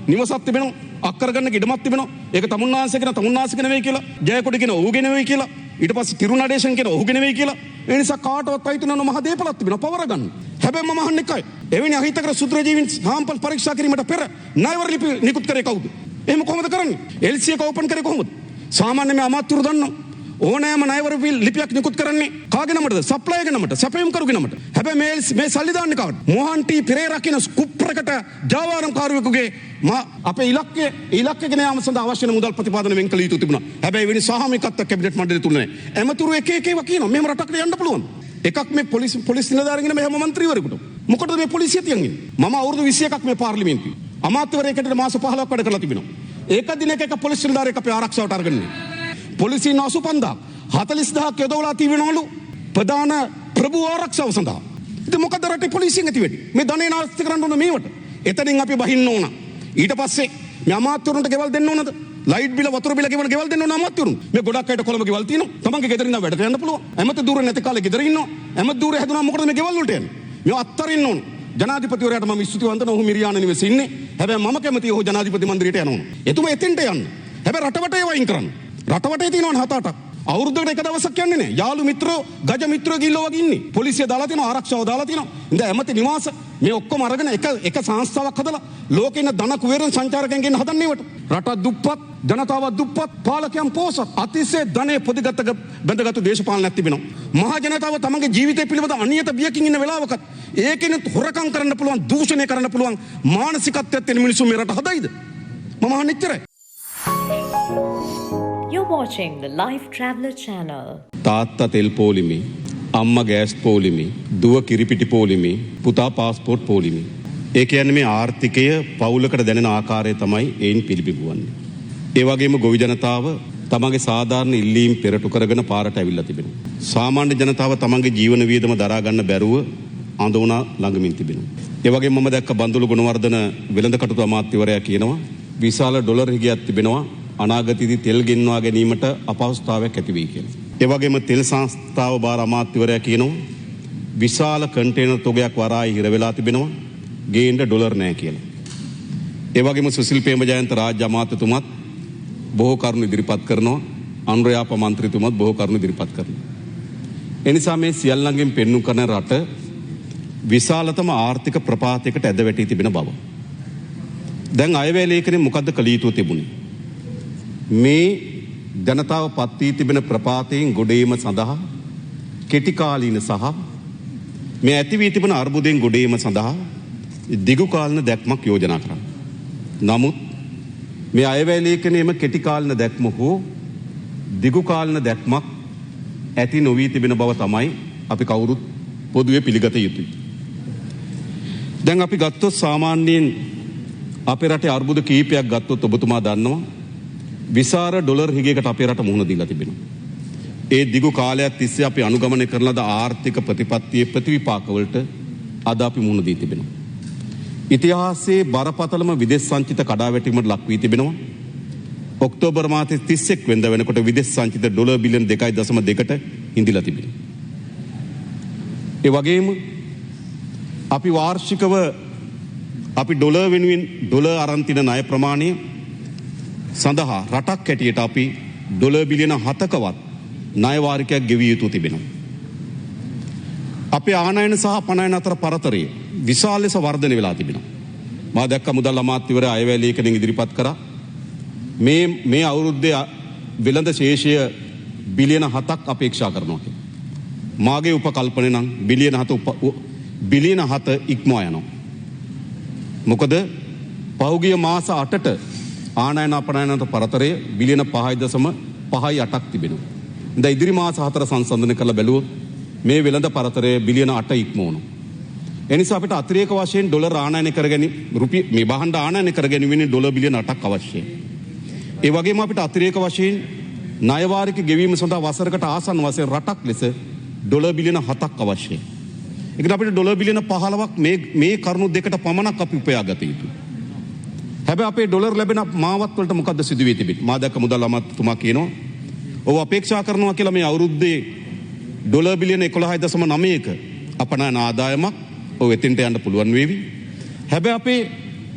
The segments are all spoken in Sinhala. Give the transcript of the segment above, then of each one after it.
නිවසක් තිබෙනවා. අක්කර ගන්න ඉඩමක් තිබෙනවා. ඒක තමුන්නාංශ කියන තමුන්නාංශ නෙවෙයි කියලා. ජයකොඩි කියන ඌගේ නෙවෙයි කියලා. ඊට පස්සේ තිරුණඩේශන් කියන ඌගේ නෙවෙයි කියලා. ඒ නිසා කාටවත් අයිති නොවන මහ දේපලක් තිබෙනවා පවර ගන්න. හැබැයි මම අහන්නේ එකයි. එවැනි අහිතකර සුත්‍රජීවීන් සාම්පල් පරීක්ෂා කිරීමට පෙර ණයවර ලිපි නිකුත් කරේ කවුද? එහෙම කොහොමද කරන්නේ? LC එක ඕපන් කරේ කොහොමද? සාමාන්‍ය මේ අමාත්‍යවරු දන්නවා. ඕනෑම ණයවර ලිපියක් නිකුත් කරන්නේ කාගේ නමටද? සප්ලයිගේ නමට, සැපයුම් කරුගේ නමට. හැබැයි මේ සල්ලි දාන්නේ කාටද? මොහන් ටී පෙරේරා කියන කුප්‍රකට ජාවාරම් කාර්යවකගේ අපේ ඉලක්කගෙන යාම සඳහා අවශ්‍ය මුදල් ප්‍රතිපාදන වෙන් කළ යුතු තිබුණා. හැබැයි වෙනි සාහමිකත්ව කැබිනට් මණ්ඩලය තුල නැහැ. ඇමතුරු එක එකව කියනවා මෙහෙම රටකට යන්න පුළුවන්. එකක් මේ පොලිස් නිලධාරීගෙන මෙහෙම මන්ත්‍රීවරයෙකුට. මොකටද මේ පොලිසිය තියන්නේ? මම අවුරුදු 21ක් මේ පාර්ලිමේන්තුවේ අමාත්‍යවරයෙකුට මාස 15ක් වැඩ කරලා තිබෙනවා. ඒක දිනක එක පොලිස් නිලධාරියෙක් අපේ ආරක්ෂාවට අරගෙන පොලිසිය 95000ක් 40000ක් යොදවලා තිබෙනවලු ප්‍රධාන ප්‍රභූ ආරක්ෂාව සඳහා. ඉතින් මොකද රටේ පොලිසියෙන් ඇති වෙන්නේ? මේ ධනෙ නාස්ති කරන්න ඕන මේවට. එතනින් අපි බහින්න ඕන. ඊට පස්සේ මේ අමාත්‍යවරුන්ට ගෙවල් දෙන්න ඕනද? ලයිට් බිල වතුර බිල ගෙවන ගෙවල් දෙන්න ඕන අමාත්‍යවරුන්. මේ ගොඩක් අයට කොළඹ ගෙවල් තියෙනවා. තමන්ගේ ගෙදරින් ඉඳන් වැඩට යන්න පුළුවන්. ඇමති දූර නැති කාලේ ගෙදර ඉන්නවා. ඇමති දූර හැදුනා මොකටද මේ ගෙවල් වලට යන්නේ? මේ අත්තරින්න ඕන. ජනාධිපතිවරයාට මම ස්තුතිවන්ත නොහු මිරියාන නිවසේ ඉන්නේ. හැබැයි මම කැමතියි ඔහු ජනාධිපති මන්දිරයට යනවා. එතුමා එතෙන්ට යන්න. හැබැයි රටවටේ වයින් කරන්න. රටවටේ තියෙනවනේ 7-8ක්. අවුරුද්දකට එක දවසක් යන්නේ නැහැ. යාළු මිත්‍රෝ, ගජ මිත්‍රෝ ගිල්ලෝ වගේ ඉන්නේ. පොලිසිය දාලා තියෙනවා, ආරක්ෂාව දාලා තියෙනවා. ඉතින් ඇමති නිවාස මේ ඔක්කොම අරගෙන එක සංස්ථාවක් හදලා ලෝකේ ඉන්න ධන කුවේරන් සංචාරකයන් ගෙන්න හදන්නේ වට. රට දුප්පත්, ජනතාව දුප්පත්, පාලකයන් පෝසත්. අතිශය ධනෙ පොදිගත බඳගත් දේශපාලනයක් තිබෙනවා. මහ ජනතාව තමන්ගේ ජීවිතය පිළිබඳ අනියත බියකින් ඉන්න වෙලාවකත් ඒකෙනුත් හොරකම් කරන්න පුළුවන්, දූෂණය කරන්න පුළුවන් මානසිකත්වයක් තියෙන මිනිස්සු මේ රට හදයිද? මම අහන්නේ ඉච්චරයි. You're watching the Life Traveller channel. තාත්තා තෙල් පෝලිමේ, අම්මා ගෑස් පෝලිමේ, දුව කිරිපිටි පෝලිමේ, පුතා පාස්පෝර්ට් පෝලිමේ. ඒ කියන්නේ මේ ආර්ථිකය පවුලකට දැනෙන ආකාරය තමයි ඒන් පිළිබිඹුවන්නේ. ඒ වගේම ගොවි ජනතාව තමන්ගේ සාධාරණ ඉල්ලීම් පෙරටු කරගෙන පාරට ඇවිල්ලා තිබෙනවා. සාමාන්‍ය ජනතාව තමන්ගේ ජීවන වියදම දරා ගන්න බැරුව අඳුනා ළඟමින් තිබෙනවා. ඒ වගේම මම දැක්ක බන්දුල ගුණවර්ධන වෙළඳ කටයුතු අමාත්‍යවරයා කියනවා විශාල ඩොලර් හිගයක් තිබෙනවා අනාගතයේදී තෙල් ගෙන්වා ගැනීමට අපහසුතාවයක් ඇති වෙයි කියලා. ඒ වගේම තෙල් සංස්ථාව බාර අමාත්‍යවරයා කියනවා විශාල කන්ටේනර් තොගයක් වරායි හිර වෙලා තිබෙනවා ගේන්න ඩොලර් නැහැ කියලා. ඒ වගේම සුසිල් ප්‍රේමජයන්ත රාජ්‍ය අමාත්‍යතුමත් බොහෝ කරුණු ඉදිරිපත් කරනවා. අනුරයාප මන්ත්‍රීතුමත් බොහෝ කරුණු ඉදිරිපත් කරනවා. ඒ නිසා මේ සියල්ලංගෙන් පෙන්වු කරන රට විශාලතම ආර්ථික ප්‍රපාතයකට ඇද වැටී තිබෙන බව. දැන් අයවැය ලේඛනයේ මොකද්ද කළ යුතු තිබුණේ? මේ ජනතාව පත් වී තිබෙන ප්‍රපාතයෙන් ගොඩේම සඳහා කෙටි කාලීන සහ මේ ඇති වී තිබෙන අර්බුදයෙන් ගොඩේම සඳහා දිගු කාලීන දැක්මක් යෝජනා කරන්න. නමුත් මේ අයවැය ලේඛනයේම කෙටි කාලීන දැක්ම හෝ දිගු කාලීන දැක්මක් ඇති නොවී තිබෙන බව තමයි අපි කවුරුත් පොදුවේ පිළිගත යුතුයි. දැන් අපි ගත්තොත් සාමාන්‍යයෙන් අපේ රටේ අර්බුද කීපයක් ගත්තොත් ඔබතුමා දන්නවා විශාල ඩොලර් හිගයකට අපේ රට මුහුණ දීලා තිබෙනවා. ඒ දිගු කාලයක් තිස්සේ අපි අනුගමනය කරන ලද ආර්ථික ප්‍රතිපත්තියේ ප්‍රතිවිපාක වලට අද අපි මුහුණ දී තිබෙනවා. ඉතිහාසයේ බරපතලම විදේශ සංචිත කඩාවැටීමට ලක් වී තිබෙනවා. ඔක්තෝබර් මාසයේ 31 වෙනිදා වෙනකොට විදේශ සංචිත ඩොලර් බිලියන 2.2කට හිඳිලා තිබෙනවා. ඒ වගේම අපි වාර්ෂිකව අපි ඩොලර් වෙනුවෙන් ඩොලර් අරන් තින ණය ප්‍රමාණය සඳහා රටක් හැටියට අපි ඩොලර් බිලියන 7කවත් ණය වාරිකයක් ගෙවිය යුතු තිබෙනවා. අපේ ආනයන සහ පණයන අතර පරතරය විශාල ලෙස වර්ධනය වෙලා තිබෙනවා. මා දැක්ක මුදල් අමාත්‍යවරයා අයවැය ලේඛනයෙන් ඉදිරිපත් කරා මේ අවුරුද්දේ වෙළඳ ශේෂය බිලියන 7ක් අපේක්ෂා කරනවා කියලා. මාගේ උපකල්පනය නම් බිලියන 7 ඉක්මවා යනවා. මොකද පහුගිය මාස 8ට ආනයන අපනයන අතර පරතරය බිලියන 5.8ක් තිබෙනවා. දැන් ඉදිරි මාස 4 සංසන්දනය කරලා බැලුවොත් මේ වෙළඳ පරතරය බිලියන 8 ඉක්මවනවා. එනිසා අපිට අතිරේක වශයෙන් ඩොලර් ආනයනය කරගැනීම මේ භාණ්ඩ ආනයනය කරගැනීමේ ඩොලර් බිලියන 8ක් අවශ්‍යයි. ඒ වගේම අපිට අතිරේක වශයෙන් ණය වාරික ගෙවීම සඳහා වසරකට ආසන්න වශයෙන් රටක් ලෙස ඩොලර් බිලියන 7ක් අවශ්‍යයි. ඒකට අපිට ඩොලර් බිලියන 15ක් මේ කරුණු දෙකට පමණක් අපි උපයා ගත යුතුයි. හැබැයි අපේ ඩොලර් ලැබෙන මාවත් වලට මොකද්ද සිදු වෙ තිබෙන්නේ? මා දැක්ක මුදල් අමාත්‍යතුමා කියනවා ඔව් අපේක්ෂා කරනවා කියලා මේ අවුරුද්දේ ඩොලර් බිලියන 11.9ක අපනයන ආදායමක් ඔව් එතෙන්ට යන්න පුළුවන් වේවි. හැබැයි අපේ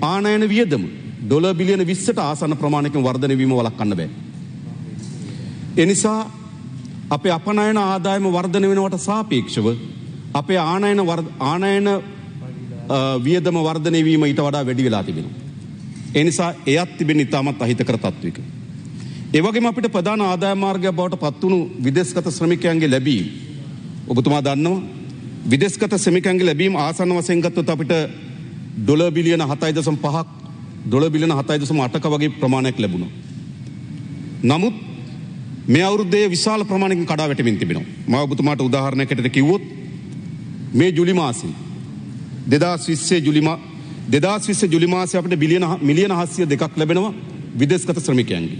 ආනයන වියදම ඩොලර් බිලියන 20ට ආසන්න ප්‍රමාණයකින් වර්ධනය වීම වළක්වන්න බෑ. ඒ නිසා අපේ අපනයන ආදායම වර්ධනය වෙනවට සාපේක්ෂව අපේ ආනයන වියදම වර්ධනය වීම ඊට වඩා වැඩි වෙලා තිබෙනවා. ඒ නිසා එයත් තිබෙන ඉතාමත් අහිතකර තත්ත්වයක. ඒ වගේම අපිට ප්‍රධාන ආදායම මාර්ගයක් බවට පත්වුණු විදේශගත ශ්‍රමිකයන්ගේ ලැබීම ඔබතුමා දන්නවා විදේශගත ශ්‍රමිකයන්ගේ ලැබීම ආසන්න වශයෙන් ගත්තොත් අපිට ඩොලර් බිලියන 7.5ක් ඩොලර් බිලියන 7.8ක වගේ ප්‍රමාණයක් ලැබුණා. නමුත් මේ අවුරුද්දේ විශාල ප්‍රමාණයකින් කඩා වැටෙමින් තිබෙනවා. මම ඔබතුමාට උදාහරණයකට කිව්වොත් මේ ජුලි මාසයේ 2020 ජුලි මාසයේ අපිට මිලියන 702ක් ලැබෙනවා විදේශගත ශ්‍රමිකයන්ගේ.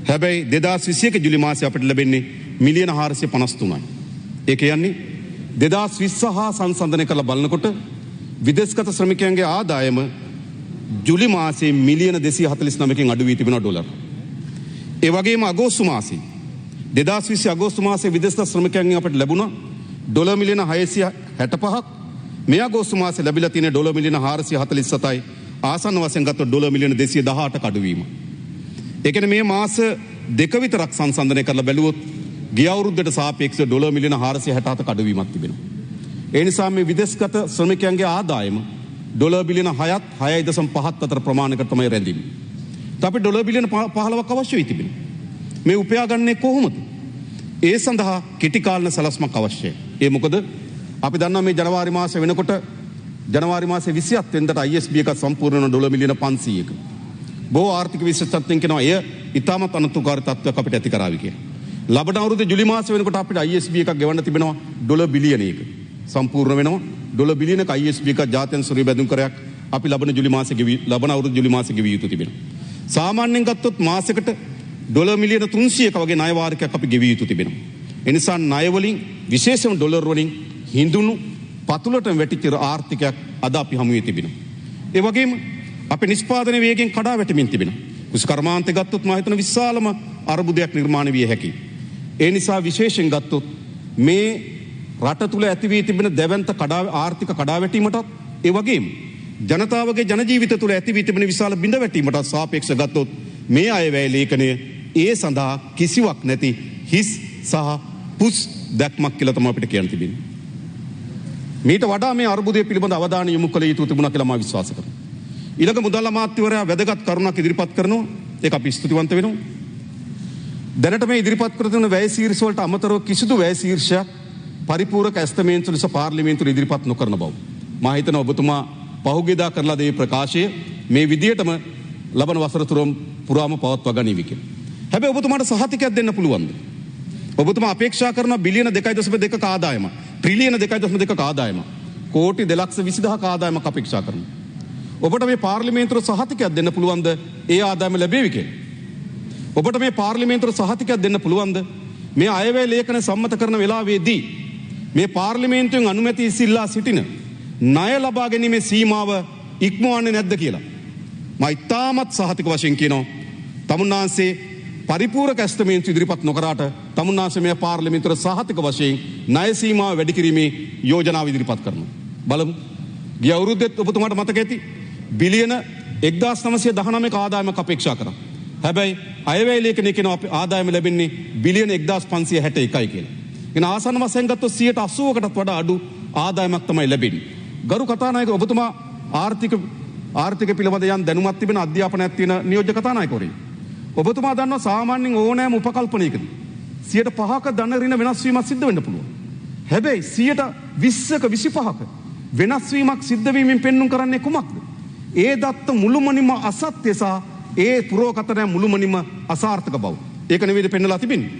හැබැයි 2021 ජුලි මාසයේ අපිට ලැබෙන්නේ මිලියන 453යි. ඒ කියන්නේ 2020 හා සංසන්දනය කරලා බලනකොට විදේශගත ශ්‍රමිකයන්ගේ ආදායම ජුලි මාසයේ මිලියන 249කින් අඩු වී තිබෙනවා ඩොලර්. ඒ වගේම අගෝස්තු මාසයේ 2020 අගෝස්තු මාසයේ විදේශගත ශ්‍රමිකයන්ගෙන් අපිට ලැබුණා ඩොලර් මිලියන 665ක්. මේ අගෝස්තු මාසයේ ලැබිලා තියෙන ඩොලර් මිලියන 447යි. ආසන්න වශයෙන් ගත්තොත් ඩොලර් මිලියන 218ක අඩුවීම. ඒ කියන්නේ මේ මාස දෙක විතරක් සංසන්දනය කරලා බැලුවොත් ගිය අවුරුද්දට සාපේක්ෂව ඩොලර් මිලියන 467ක අඩුවීමක් තිබෙනවා. ඒ නිසා මේ විදේශගත ශ්‍රමිකයන්ගේ ආදායම ඩොලර් බිලියන 6.5ත් අතර ප්‍රමාණයකට තමයි රැඳෙන්නේ. අපිට ඩොලර් බිලියන 15ක් අවශ්‍ය වෙයි තිබෙනවා. මේ උපයාගන්නේ කොහොමද? ඒ සඳහා කෙටි කාලන සලස්මක් අවශ්‍යයි. ඒ මොකද අපි දන්නවා මේ ජනවාරි මාසෙ වෙනකොට ජනවාරි මාසයේ 27 වෙනිදාට ISB එක සම්පූර්ණ වෙන ඩොලර් මිලියන 500ක. බොහෝ ආර්ථික විශේෂඥයන් කියනවා එය ඉතාමත් අනතුරුකාරී තත්ත්වයක් අපිට ඇති කරાવી කියලා. ලබන අවුරුද්දේ ජුලි මාසෙ වෙනකොට අපිට ISB එකක් ගෙවන්න තිබෙනවා ඩොලර් බිලියනයක. සම්පූර්ණ වෙනවා ඩොලර් බිලියනක ISB එකක් ජාත්‍යන්තර සුරි බැඳුම් කරයක් අපි ලබන අවුරුදු ජුලි මාසෙ ගෙවිය යුතු තිබෙනවා. සාමාන්‍යයෙන් ගත්තොත් මාසෙකට ඩොලර් මිලියන 300ක වගේ ණය වාරිකයක් අපි ගෙවිය යුතු තිබෙනවා. ඒ නිසා ණය වලින් විශේෂම ඩොලර් වලින් හිඳුණු පතුලට වැටිච්ච ආර්ථිකයක් අද අපි හමුවේ තිබෙනවා. ඒ වගේම අපේ නිෂ්පාදන වේගයෙන් කඩා වැටෙමින් තිබෙනවා. කුසි කර්මාන්තය ගත්තොත් මම හිතන විශාලම අර්බුදයක් නිර්මාණය විය හැකියි. ඒ නිසා විශේෂයෙන් ගත්තොත් මේ රට තුල ඇති වී තිබෙන දැවැන්ත ආර්ථික කඩාවැටීමටත් ඒ වගේම ජනතාවගේ ජන ජීවිත තුල ඇති වී තිබෙන විශාල බිඳවැටීමටත් සාපේක්ෂව ගත්තොත් මේ අයවැය ලේඛනය ඒ සඳහා කිසිවක් නැති හිස් සහ පුස් දැක්මක් කියලා තමයි අපිට කියන්න තිබෙන්නේ. මීට වඩා මේ අර්බුදය පිළිබඳ අවධානය යොමු කළ යුතු තිබුණා කියලා මම විශ්වාස කරනවා. ඊළඟ මුදල් අමාත්‍යවරයා වැදගත් කරුණක් ඉදිරිපත් කරනවා. ඒක අපි ස්තුතිවන්ත වෙනවා. දැනට මේ ඉදිරිපත් කර තිබෙන වැය ශීර්ෂ වලට අමතරව කිසිදු වැය ශීර්ෂයක් පරිපූර්ණක ඇස්තමේන්තු ලෙස පාර්ලිමේන්තුවේ ඉදිරිපත් නොකරන බව. මම හිතනවා ඔබතුමා පහුගියදා කරලා දේ ප්‍රකාශය මේ විදියටම ලබන වසර පුරාම පවත්වා ගනිවි කියලා. හැබැයි ඔබතුමාට සහතිකයක් දෙන්න පුළුවන්ද? ඔබතුමා අපේක්ෂා කරන බිලියන 2.2ක ආදායම, ට්‍රිලියන 2.2ක ආදායම, කෝටි 2,20,000ක ආදායමක් අපේක්ෂා කරනවා. ඔබට මේ පාර්ලිමේන්තුවට සහතිකයක් දෙන්න පුළුවන්ද ඒ ආදායම ලැබෙවි කියලා? ඔබට මේ පාර්ලිමේන්තුවට සහතිකයක් දෙන්න පුළුවන්ද මේ අයවැය ලේඛන සම්මත කරන වෙලාවේදී මේ පාර්ලිමේන්තුවෙන් අනුමැතිය ඉල්ලා සිටින ණය ලබා ගැනීමේ සීමාව ඉක්මවන්නේ නැද්ද කියලා? මම ඉතාමත් සහතික වශයෙන් කියනවා තමුන්නාන්සේ පරිපූර්ණක ඇස්තමේන්තු ඉදිරිපත් නොකරාට තමුන්නාන්සේ මේ පාර්ලිමේන්තුවේ සහතික වශයෙන් ණය සීමාව වැඩි කිරීමේ යෝජනාව ඉදිරිපත් කරනවා. බලමු. ගිය අවුරුද්දෙත් ඔබතුමාට මතක ඇති බිලියන 1919ක ආදායමක් අපේක්ෂා කරා. හැබැයි අයවැය ලේඛනයේ කියන ආදායම ලැබෙන්නේ බිලියන 1561යි කියලා. එන ආසන්න වශයෙන් ගත්තොත් 80%කටත් වඩා අඩු ආදායමක් තමයි ලැබෙන්නේ. ගරු කතානායක ඔබතුමා ආර්ථික පිළිබඳ යම් දැනුමක් තිබෙන අධ්‍යාපනයක් තියෙන නියෝජ්‍ය කතානායකවරයෙක්. ඔබතුමා දන්නවා සාමාන්‍යයෙන් ඕනෑම උපකල්පනයකදී 5%ක ධන ඍණ වෙනස් වීමක් සිද්ධ වෙන්න පුළුවන්. හැබැයි 20%ක 25%ක වෙනස් වීමක් සිද්ධ වීමෙන් පෙන්눔 කරන්නේ කුමක්ද? ඒ දත්ත මුළුමනින්ම අසත්‍ය සහ ඒ පුරෝකථනය මුළුමනින්ම අසාර්ථක බව. ඒක නෙවෙයිද පෙන්නලා තිබෙන්නේ.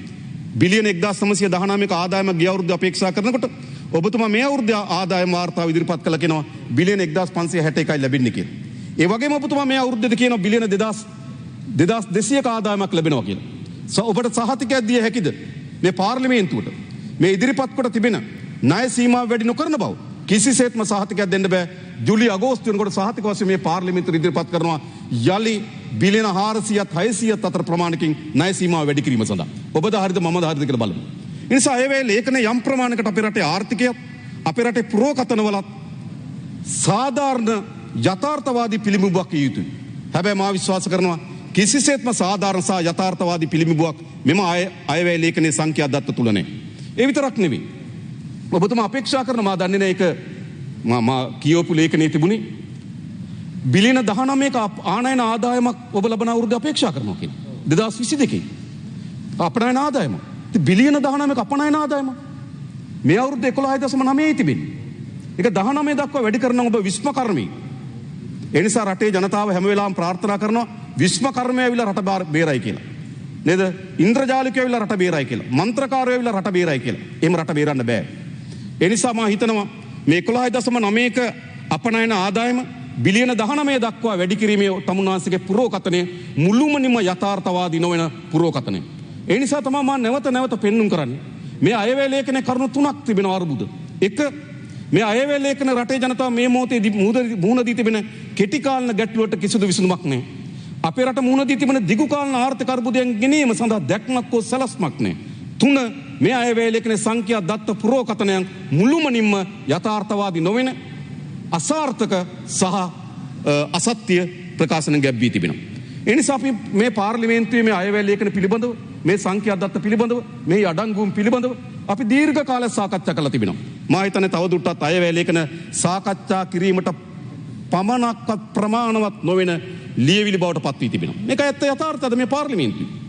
බිලියන 1919ක ආදායම ගිය අවුරුද්ද අපේක්ෂා කරනකොට ඔබතුමා මේ අවුරුද්ද ආදායම වාර්තාව ඉදිරිපත් කළා කියනවා බිලියන 1561යි ලැබෙන්නේ කියලා. ඒ වගේම ඔබතුමා මේ අවුරුද්දේදී කියනවා බිලියන 2200ක ආදායමක් ලැබෙනවා කියලා. ඔබට සහතිකයක් දිය හැකිද මේ පාර්ලිමේන්තුවට මේ ඉදිරිපත් කොට තිබෙන ණය සීමාව වැඩි නොකරන බව? කිසිසේත්ම සහතිකයක් දෙන්න බෑ. ජූලි අගෝස්තු වෙනකොට සහතික වශයෙන් මේ පාර්ලිමේන්තුව ඉදිරිපත් කරනවා යලි බිලියන 400ත් 600ත් අතර ප්‍රමාණකින් ණය සීමාව වැඩි කිරීම සඳහා. ඔබද හරිද මමද හරිද කියලා බලමු. ඒ නිසා ඒ වෙලේ ලේඛන යම් ප්‍රමාණයකට අපේ රටේ ආර්ථිකයත් අපේ රටේ පුරෝකථනවලත් සාධාරණ යථාර්ථවාදී පිළිඹුවක් විය යුතුයි. හැබැයි මා විශ්වාස කරනවා කිසිසේත්ම සාධාරණ සහ යථාර්ථවාදී පිළිඹුවක් මෙම අයවැය ලේඛනයේ සංඛ්‍යා දත්ත තුල නැහැ. ඒ විතරක් නෙවෙයි. ඔබතුමා අපේක්ෂා කරන මා දන්නේ නැහැ ඒක මා කියවපු ලේඛනයේ තිබුණේ බිලියන 19ක ආනයන ආදායමක් ඔබ ලබන අවුරුද්ද අපේක්ෂා කරනවා කියලා. 2022 අපනයන ආදායම. බිලියන 19ක අපනයන ආදායම. මේ අවුරුද්ද 11.9 තිබෙන්නේ. ඒක 19 දක්වා වැඩි කරන ඔබ විශ්වකර්මී. ඒ නිසා රටේ ජනතාව හැම වෙලාවෙම ප්‍රාර්ථනා කරනවා විශ්වකර්මය ඇවිල්ලා රට බේරයි කියලා. නේද? ඉන්ද්‍රජාලිකයෝ ඇවිල්ලා රට බේරයි කියලා. මන්ත්‍රකාරයෝ ඇවිල්ලා රට බේරයි කියලා. එහෙම රට බේරන්න බෑ. ඒ නිසා මම හිතනවා මේ 11.9ක අපනයන ආදායම බිලියන 19 දක්වා වැඩි කිරීමේ තමුන්වහන්සේගේ පුරෝකතනය මුළුමනින්ම යථාර්ථවාදී නොවන පුරෝකතනය. ඒ නිසා තමයි මම නැවත පෙන්눔 කරන්නේ. මේ අයවැය ලේඛනයේ කරුණු තුනක් තිබෙනවා අරුබුද. එක මේ අයවැය ලේඛන රටේ ජනතාව මේ මොහොතේ මුහුණ දී තිබෙන කෙටි කාලන ගැටලුවට කිසිදු විසඳුමක් නැහැ. අපේ රට මුහුණ දී තිබෙන දිගු කාලන ආර්ථික අර්බුදයන් ගෙනීම සඳහා දැක්මක් හෝ සැලැස්මක් නැහැ. තුන මේ අයවැය ලේඛනයේ සංඛ්‍යා දත්ත පුරෝකතනයන් මුළුමනින්ම යථාර්ථවාදී නොවන අසාර්ථක සහ අසත්‍ය ප්‍රකාශන ගැබ්වී තිබෙනවා. ඒ නිසා අපි මේ පාර්ලිමේන්තුවේ මේ අයවැය ලේඛන පිළිබඳව මේ සංඛ්‍යා දත්ත පිළිබඳව මේ අඩංගුම් පිළිබඳව අපි දීර්ඝ කාලයක් සාකච්ඡා කරලා තිබෙනවා. මා හිතන්නේ තවදුරටත් අයවැය ලේඛන සාකච්ඡා කිරීමට පමණක්වත් ප්‍රමාණවත් නොවන ලියවිලි බවට පත් වී තිබෙනවා. මේක ඇත්ත යථාර්ථයද මේ පාර්ලිමේන්තුවේ.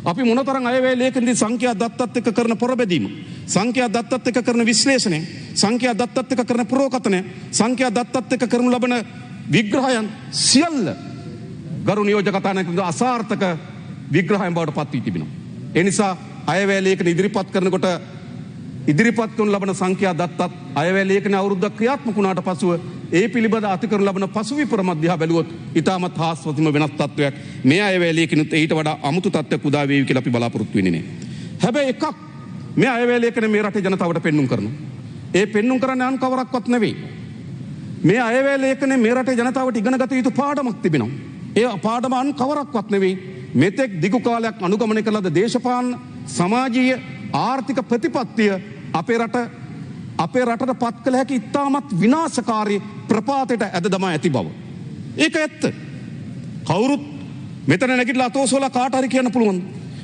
අපි මොනතරම් අයවැය ලේඛනදී සංඛ්‍යා දත්තත් එක්ක කරන පොරබැදීම, සංඛ්‍යා දත්තත් එක්ක කරන විශ්ලේෂණය, සංඛ්‍යා දත්තත් එක්ක කරන පුරෝකතනය, සංඛ්‍යා දත්තත් එක්ක කරනු ලබන විග්‍රහයන් සියල්ල ගරු නියෝජක කතානායකතුමා අසාර්ථක විග්‍රහයන් බවට පත් වී තිබෙනවා. ඒ නිසා අයවැය ලේඛන ඉදිරිපත් කරනකොට ඉදිරිපත් කරන ලබන සංඛ්‍යා දත්තත් අයවැය ලේඛන අවුරුද්දක් ක්‍රියාත්මක වුණාට පසුව ඒ පිළිබඳ අතිකරන ලබන පසුවිපර මධ්‍යහ බැලුවොත් ඉතාමත් හාස්වතිම වෙනස් තත්වයක් මේ අයවැය ලේඛනුත් ඊට වඩා අමුතු තත්ත්වයක් උදා වේවි කියලා අපි බලාපොරොත්තු වෙන්නේ නැහැ. හැබැයි එකක් මේ අයවැය ලේඛන මේ රටේ ජනතාවට පෙන්눔 කරනවා. ඒ පෙන්눔 කරන්නේ අන් කවරක්වත් නෙවෙයි. මේ අයවැය ලේඛනේ මේ රටේ ජනතාවට ඉගෙන ගත යුතු පාඩමක් තිබෙනවා. ඒ පාඩම අන් කවරක්වත් නෙවෙයි. මෙතෙක් දිගු කාලයක් අනුගමනය කළ දේශපාලන සමාජීය ආර්ථික ප්‍රතිපත්තිය අපේ රටට පත් කළ හැකි ඉතාමත් විනාශකාරී ප්‍රපාතයට ඇද දමා ඇති බව. ඒක ඇත්ත. කවුරුත් මෙතන නැගිටලා අතෝසෝලා කාට හරි කියන්න පුළුවන්.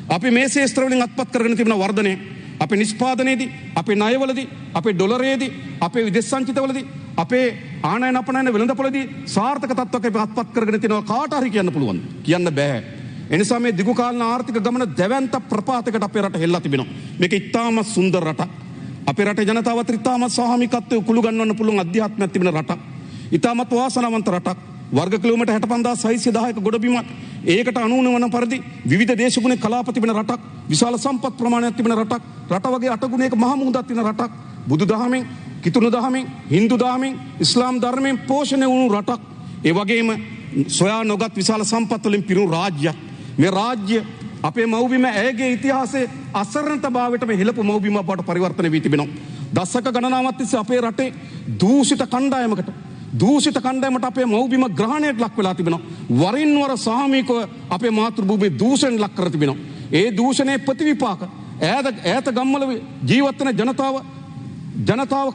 අපි මේ ශේෂ්ත්‍ර වලින් අත්පත් කරගෙන තිබෙන වර්ධනය අපේ නිෂ්පාදනයේදී, අපේ ණයවලදී, අපේ ඩොලරයේදී, අපේ විදේශ සංචිතවලදී, අපේ ආනයන අපනයන වෙළඳපොළදී සාර්ථක තත්ත්වයක අත්පත් කරගෙන තිනවා කාට හරි කියන්න පුළුවන්. කියන්න බෑ. එනිසා මේ දිගු කාලන ආර්ථික ගමන දැවැන්ත ප්‍රපාතයකට අපේ රට හෙල්ලා තිබෙනවා. මේක ඉතාමත් සුන්දර රටක්. අපේ රටේ ජනතාව අතර ඉතාමත් සාමිකත්වයේ කුළු ගන්නවන්න පුළුවන් අධ්‍යාත්මයක් තිබෙන රටක්. ඉතාමත් වාසනාවන්ත රටක්. වර්ග කිලෝමීටර් 65610ක ගොඩබිමක්. ඒකට අනුවන වන පරිදි විවිධ දේශගුණේ කලාප තිබෙන රටක්. විශාල සම්පත් ප්‍රමාණයක් තිබෙන රටක්. රට වගේ අටගුණයක මහ මුහුදක් තියෙන රටක්. බුදු දහමෙන්, කිතුණු දහමෙන්, හින්දු දහමෙන්, ඉස්ලාම් ධර්මයෙන් පෝෂණය වුණු රටක්. ඒ වගේම සොයා නොගත් විශාල සම්පත් වලින් පිරුණු රාජ්‍යයක්. මේ රාජ්‍ය අපේ මව්බිම ඇයගේ ඉතිහාසයේ අසරණතාවයටම හෙළපු මව්බිමක් බවට පරිවර්තන වී තිබෙනවා. දශක ගණනාවක් තිස්සේ අපේ රටේ දූෂිත කණ්ඩායමට අපේ මව්බිම ග්‍රහණයට ලක් වෙලා තිබෙනවා. වරින් වර සාමීකව අපේ මාතෘභූමිය දූෂණයට ලක් කර තිබෙනවා. ඒ දූෂණයේ ප්‍රතිවිපාක ඈත ගම්වල ජීවත් වෙන ජනතාව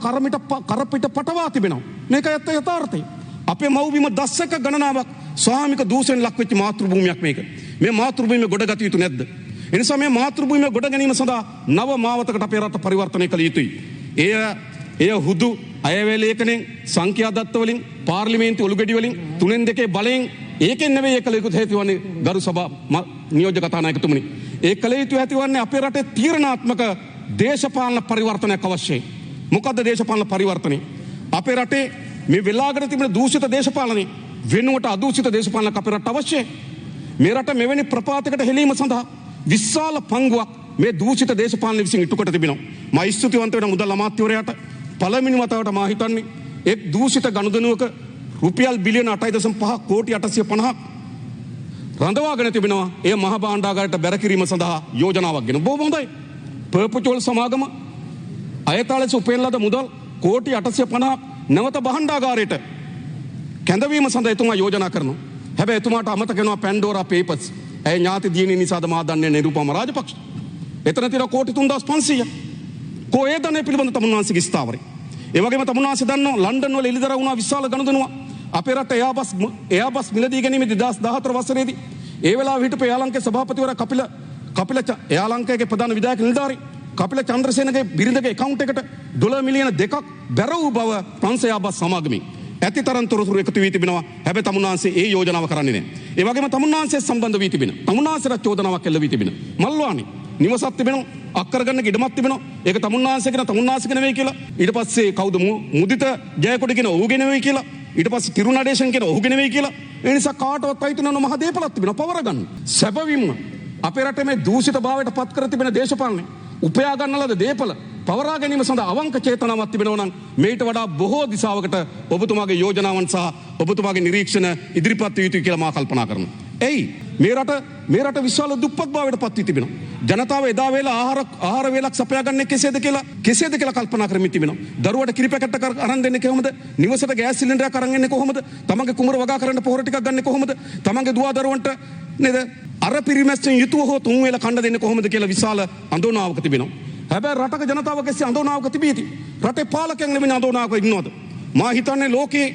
කරපිට පටවා තිබෙනවා. මේක ඇත්ත යථාර්ථය. අපේ මව්බිම දශක ගණනාවක් සාමික දූෂණයට ලක් වෙච්ච මාතෘභූමියක් මේක. මේ මාතෘභූමිය ගොඩගත යුතු නැද්ද? එනිසා මේ මාතෘභූමිය ගොඩ ගැනීම සඳහා නව මාවතකට අපේ රට පරිවර්තනය කළ යුතුයි. එය හුදු අයවැය ලේඛනයෙන්, සංඛ්‍යා දත්ත වලින්, පාර්ලිමේන්තු ඔලුගෙඩි වලින්, 3-2 බලයෙන් ඒකෙන් නෙවෙයි ඒ කළ යුතු හේතුවන්නේ ගරු සභා නියෝජක කතානායකතුමනි. ඒ කළ යුතු හේතුවන්නේ අපේ රටේ තීරණාත්මක දේශපාලන පරිවර්තනයක් අවශ්‍යයි. මොකද්ද දේශපාලන පරිවර්තනය? අපේ රටේ මේ වෙලාගෙන තිබෙන දූෂිත දේශපාලනේ වෙනුවට අදූෂිත දේශපාලනයක් අපේ රට අවශ්‍යයි. මේ රට මෙවැනි ප්‍රපාතයකට හෙළීම සඳහා විශාල පංගුවක් මේ දූෂිත දේශපාලන විසින් ඉටු කොට තිබෙනවා. මා ස්තුතිවන්ත වෙන මුදල් අමාත්‍යවරයාට පළවෙනි වතාවට මා හිතන්නේ එක් දූෂිත ගනුදෙනුවක රුපියල් බිලියන 8.5 කෝටි 850ක් රඳවාගෙන තිබෙනවා. ඒ මහ භාණ්ඩාගාරයට බැර කිරීම සඳහා යෝජනාවක් ගෙන. බොහොම හොඳයි. පර්පචුවල් සමාගම අයතාලෙස උපයන ලද මුදල් කෝටි 850ක් නැවත භාණ්ඩාගාරයට කැඳවීම සඳහා එතුමා යෝජනා කරනවා. හැබැයි එතුමාට අමතක වෙනවා පැන්ඩෝරා පේපර්ස්. ඇය ඥාති දියණිය නිසාද මා දන්නේ නිරුපම රාජපක්ෂ. එතන තියෙන කෝටි 3500ක්. කොහේද මේ පිළිබඳ තමුන්වන්සේගේ ස්ථාවරය. ඒ වගේම තමුන්වන්සේ දන්නවා ලන්ඩන් වල එළිදර වුණා විශාල ගනුදෙනුවක්. අපේ රට එයාබස් මිලදී ගැනීම 2014 වසරේදී ඒ වෙලාව හිටපු එයාලංකේ සභාපතිවරයා කපිල එයාලංකේගේ ප්‍රධාන විධායක නිලධාරී කපිල චන්ද්‍රසේනගේ බිරිඳගේ account එකට $2 මිලියන 2ක් බැර වූ බව ප්‍රංශ එයාබස් සමාගමෙන් ඇතිතරම් තොරතුරු එකතු වී තිබෙනවා. හැබැයි තමුන්නාන්සේ ඒ යෝජනාව කරන්නේ නැහැ. ඒ වගේම තමුන්නාන්සේ සම්බන්ධ වී තිබෙන තමුන්නාන්සේට චෝදනාවක් එල්ල වී තිබෙන මල්වානි නිවසක් තිබෙනවා අක්කර ගන්න ඉඩමක් තිබෙනවා. ඒක තමුන්නාන්සේ කියන තමුන්නාන්සේ නෙවෙයි කියලා. ඊට පස්සේ කවුද මුදිත ජයකොඩි කියන ඔහුගේ නෙවෙයි කියලා. ඊට පස්සේ කිරුණඩේෂන් කියන ඔහුගේ නෙවෙයි කියලා. ඒ නිසා කාටවත් අයිති නැන මහ දේපලක් තිබෙනවා පවර ගන්න. සැබවින්ම අපේ රටේ මේ දූෂිත භාවයට පත් කර තිබෙන දේශපාලනේ උපයා ගන්නලද දේපල පවරා ගැනීම සඳහා අවංක චේතනාවක් තිබෙනවා නම් මේට වඩා බොහෝ දිශාවකට ඔබතුමාගේ යෝජනාවන් සහ ඔබතුමාගේ නිරීක්ෂණ ඉදිරිපත් විය යුතුයි කියලා මා කල්පනා කරනවා. එයි මේ රට විශාල දුප්පත් භාවයට පත් වී තිබෙනවා. ජනතාව එදා වේලා ආහාර වේලක් සපයා ගන්නේ කෙසේද කියලා කල්පනා කරමින් තිබෙනවා. දරුවට කිරි පැකට් අරන් දෙන්නේ කොහොමද? නිවසට ගෑස් සිලින්ඩරයක් අරන් එන්නේ කොහොමද? තමන්ගේ කුමර වගා කරන්න පොහොර ටිකක් ගන්නේ කොහොමද? තමන්ගේ දුවා දරුවන්ට නේද අර පිරිමැස්සෙන් යුතුව හෝ තුන් වේල කන්න දෙන්නේ කොහොමද කියලා විශාල අඳෝනාවක තිබෙනවා. හැබැයි රටක ජනතාව කෙසේ අඳෝනාවක තිබීති. රටේ පාලකයන් නෙමෙයි අඳෝනාවක ඉන්නවද? මා හිතන්නේ ලෝකේ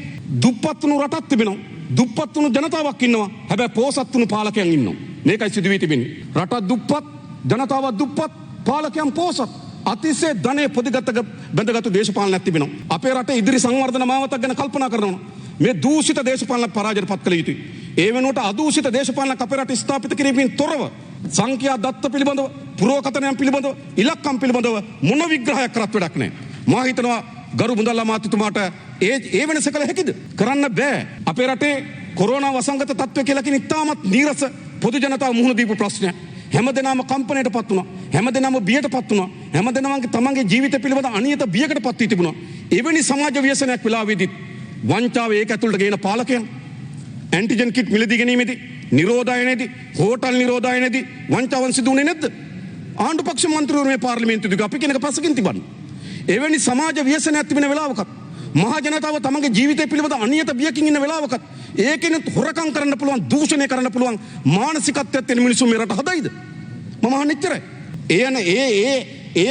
දුප්පත් වුණු රටක් තිබෙනවා. දුප්පත් වුණු ජනතාවක් ඉන්නවා. හැබැයි පොහොසත් වුණු පාලකයන් ඉන්නවා. මේකයි සිදු වී තිබෙන්නේ. රට දුප්පත්, ජනතාව දුප්පත්, පාලකයන් පොහොසත්. අතිශය ධනෙ පොදිගත බඳගත් දේශපාලනයක් තිබෙනවා. අපේ රටේ ඉදිරි සංවර්ධන මාවතක් ගැන කල්පනා කරනවා. මේ දූෂිත දේශපාලනයක් පරාජයට පත් කළ යුතුයි. ඒ වෙනුවට අදූෂිත දේශපාලනයක් අපේ රට ස්ථාපිත කිරීමෙන් තොරව සංඛ්‍යා දත්ත පිළිබඳව, පුරෝකථනයන් පිළිබඳව, ඉලක්කම් පිළිබඳව මොන විග්‍රහයක් කරත් වැඩක් නැහැ. මා හිතනවා ගරු මුදල්ලා මාත්‍යතුමාට ඒ වෙනස කළ හැකිද? කරන්න බෑ. අපේ රටේ කොරෝනා වසංගත තත්ත්වය කියලා කියන ඉතාමත් නීරස පොදු ජනතාව මුහුණ දීපු ප්‍රශ්නයක්. හැමදෙනාම කම්පණයට පත් වුණා. හැමදෙනාම බියට පත් වුණා. හැමදෙනාම තමන්ගේ ජීවිත පිළිබඳ අනියත බියකට පත් වී තිබුණා. එවැනි සමාජ ව්‍යසනයක් වෙලාවේදී වංචාව ඒක ඇතුළට ගේන පාලකයන් ඇන්ටිජන් කිට් මිලදී ගැනීමේදී නිරෝධායනයේදී හෝටල් නිරෝධායනයේදී වංචාවන් සිදු වුණේ නැද්ද? ආණ්ඩු පක්ෂ මන්ත්‍රීවරු මේ පාර්ලිමේන්තුවේදී අපි කෙනෙක් පස්සකින් තිබන්නේ. එවැනි සමාජ ව්‍යසනයක් තිබෙන වෙලාවකත් මහා ජනතාව තමන්ගේ ජීවිතය පිළිබඳ අනියත බියකින් ඉන්න වෙලාවකත් ඒකෙනුත් හොරකම් කරන්න පුළුවන්, දූෂණය කරන්න පුළුවන් මානසිකත්වයක් තියෙන මිනිස්සු මේ රට හදයිද? මම අහන්නේ එච්චරයි. එය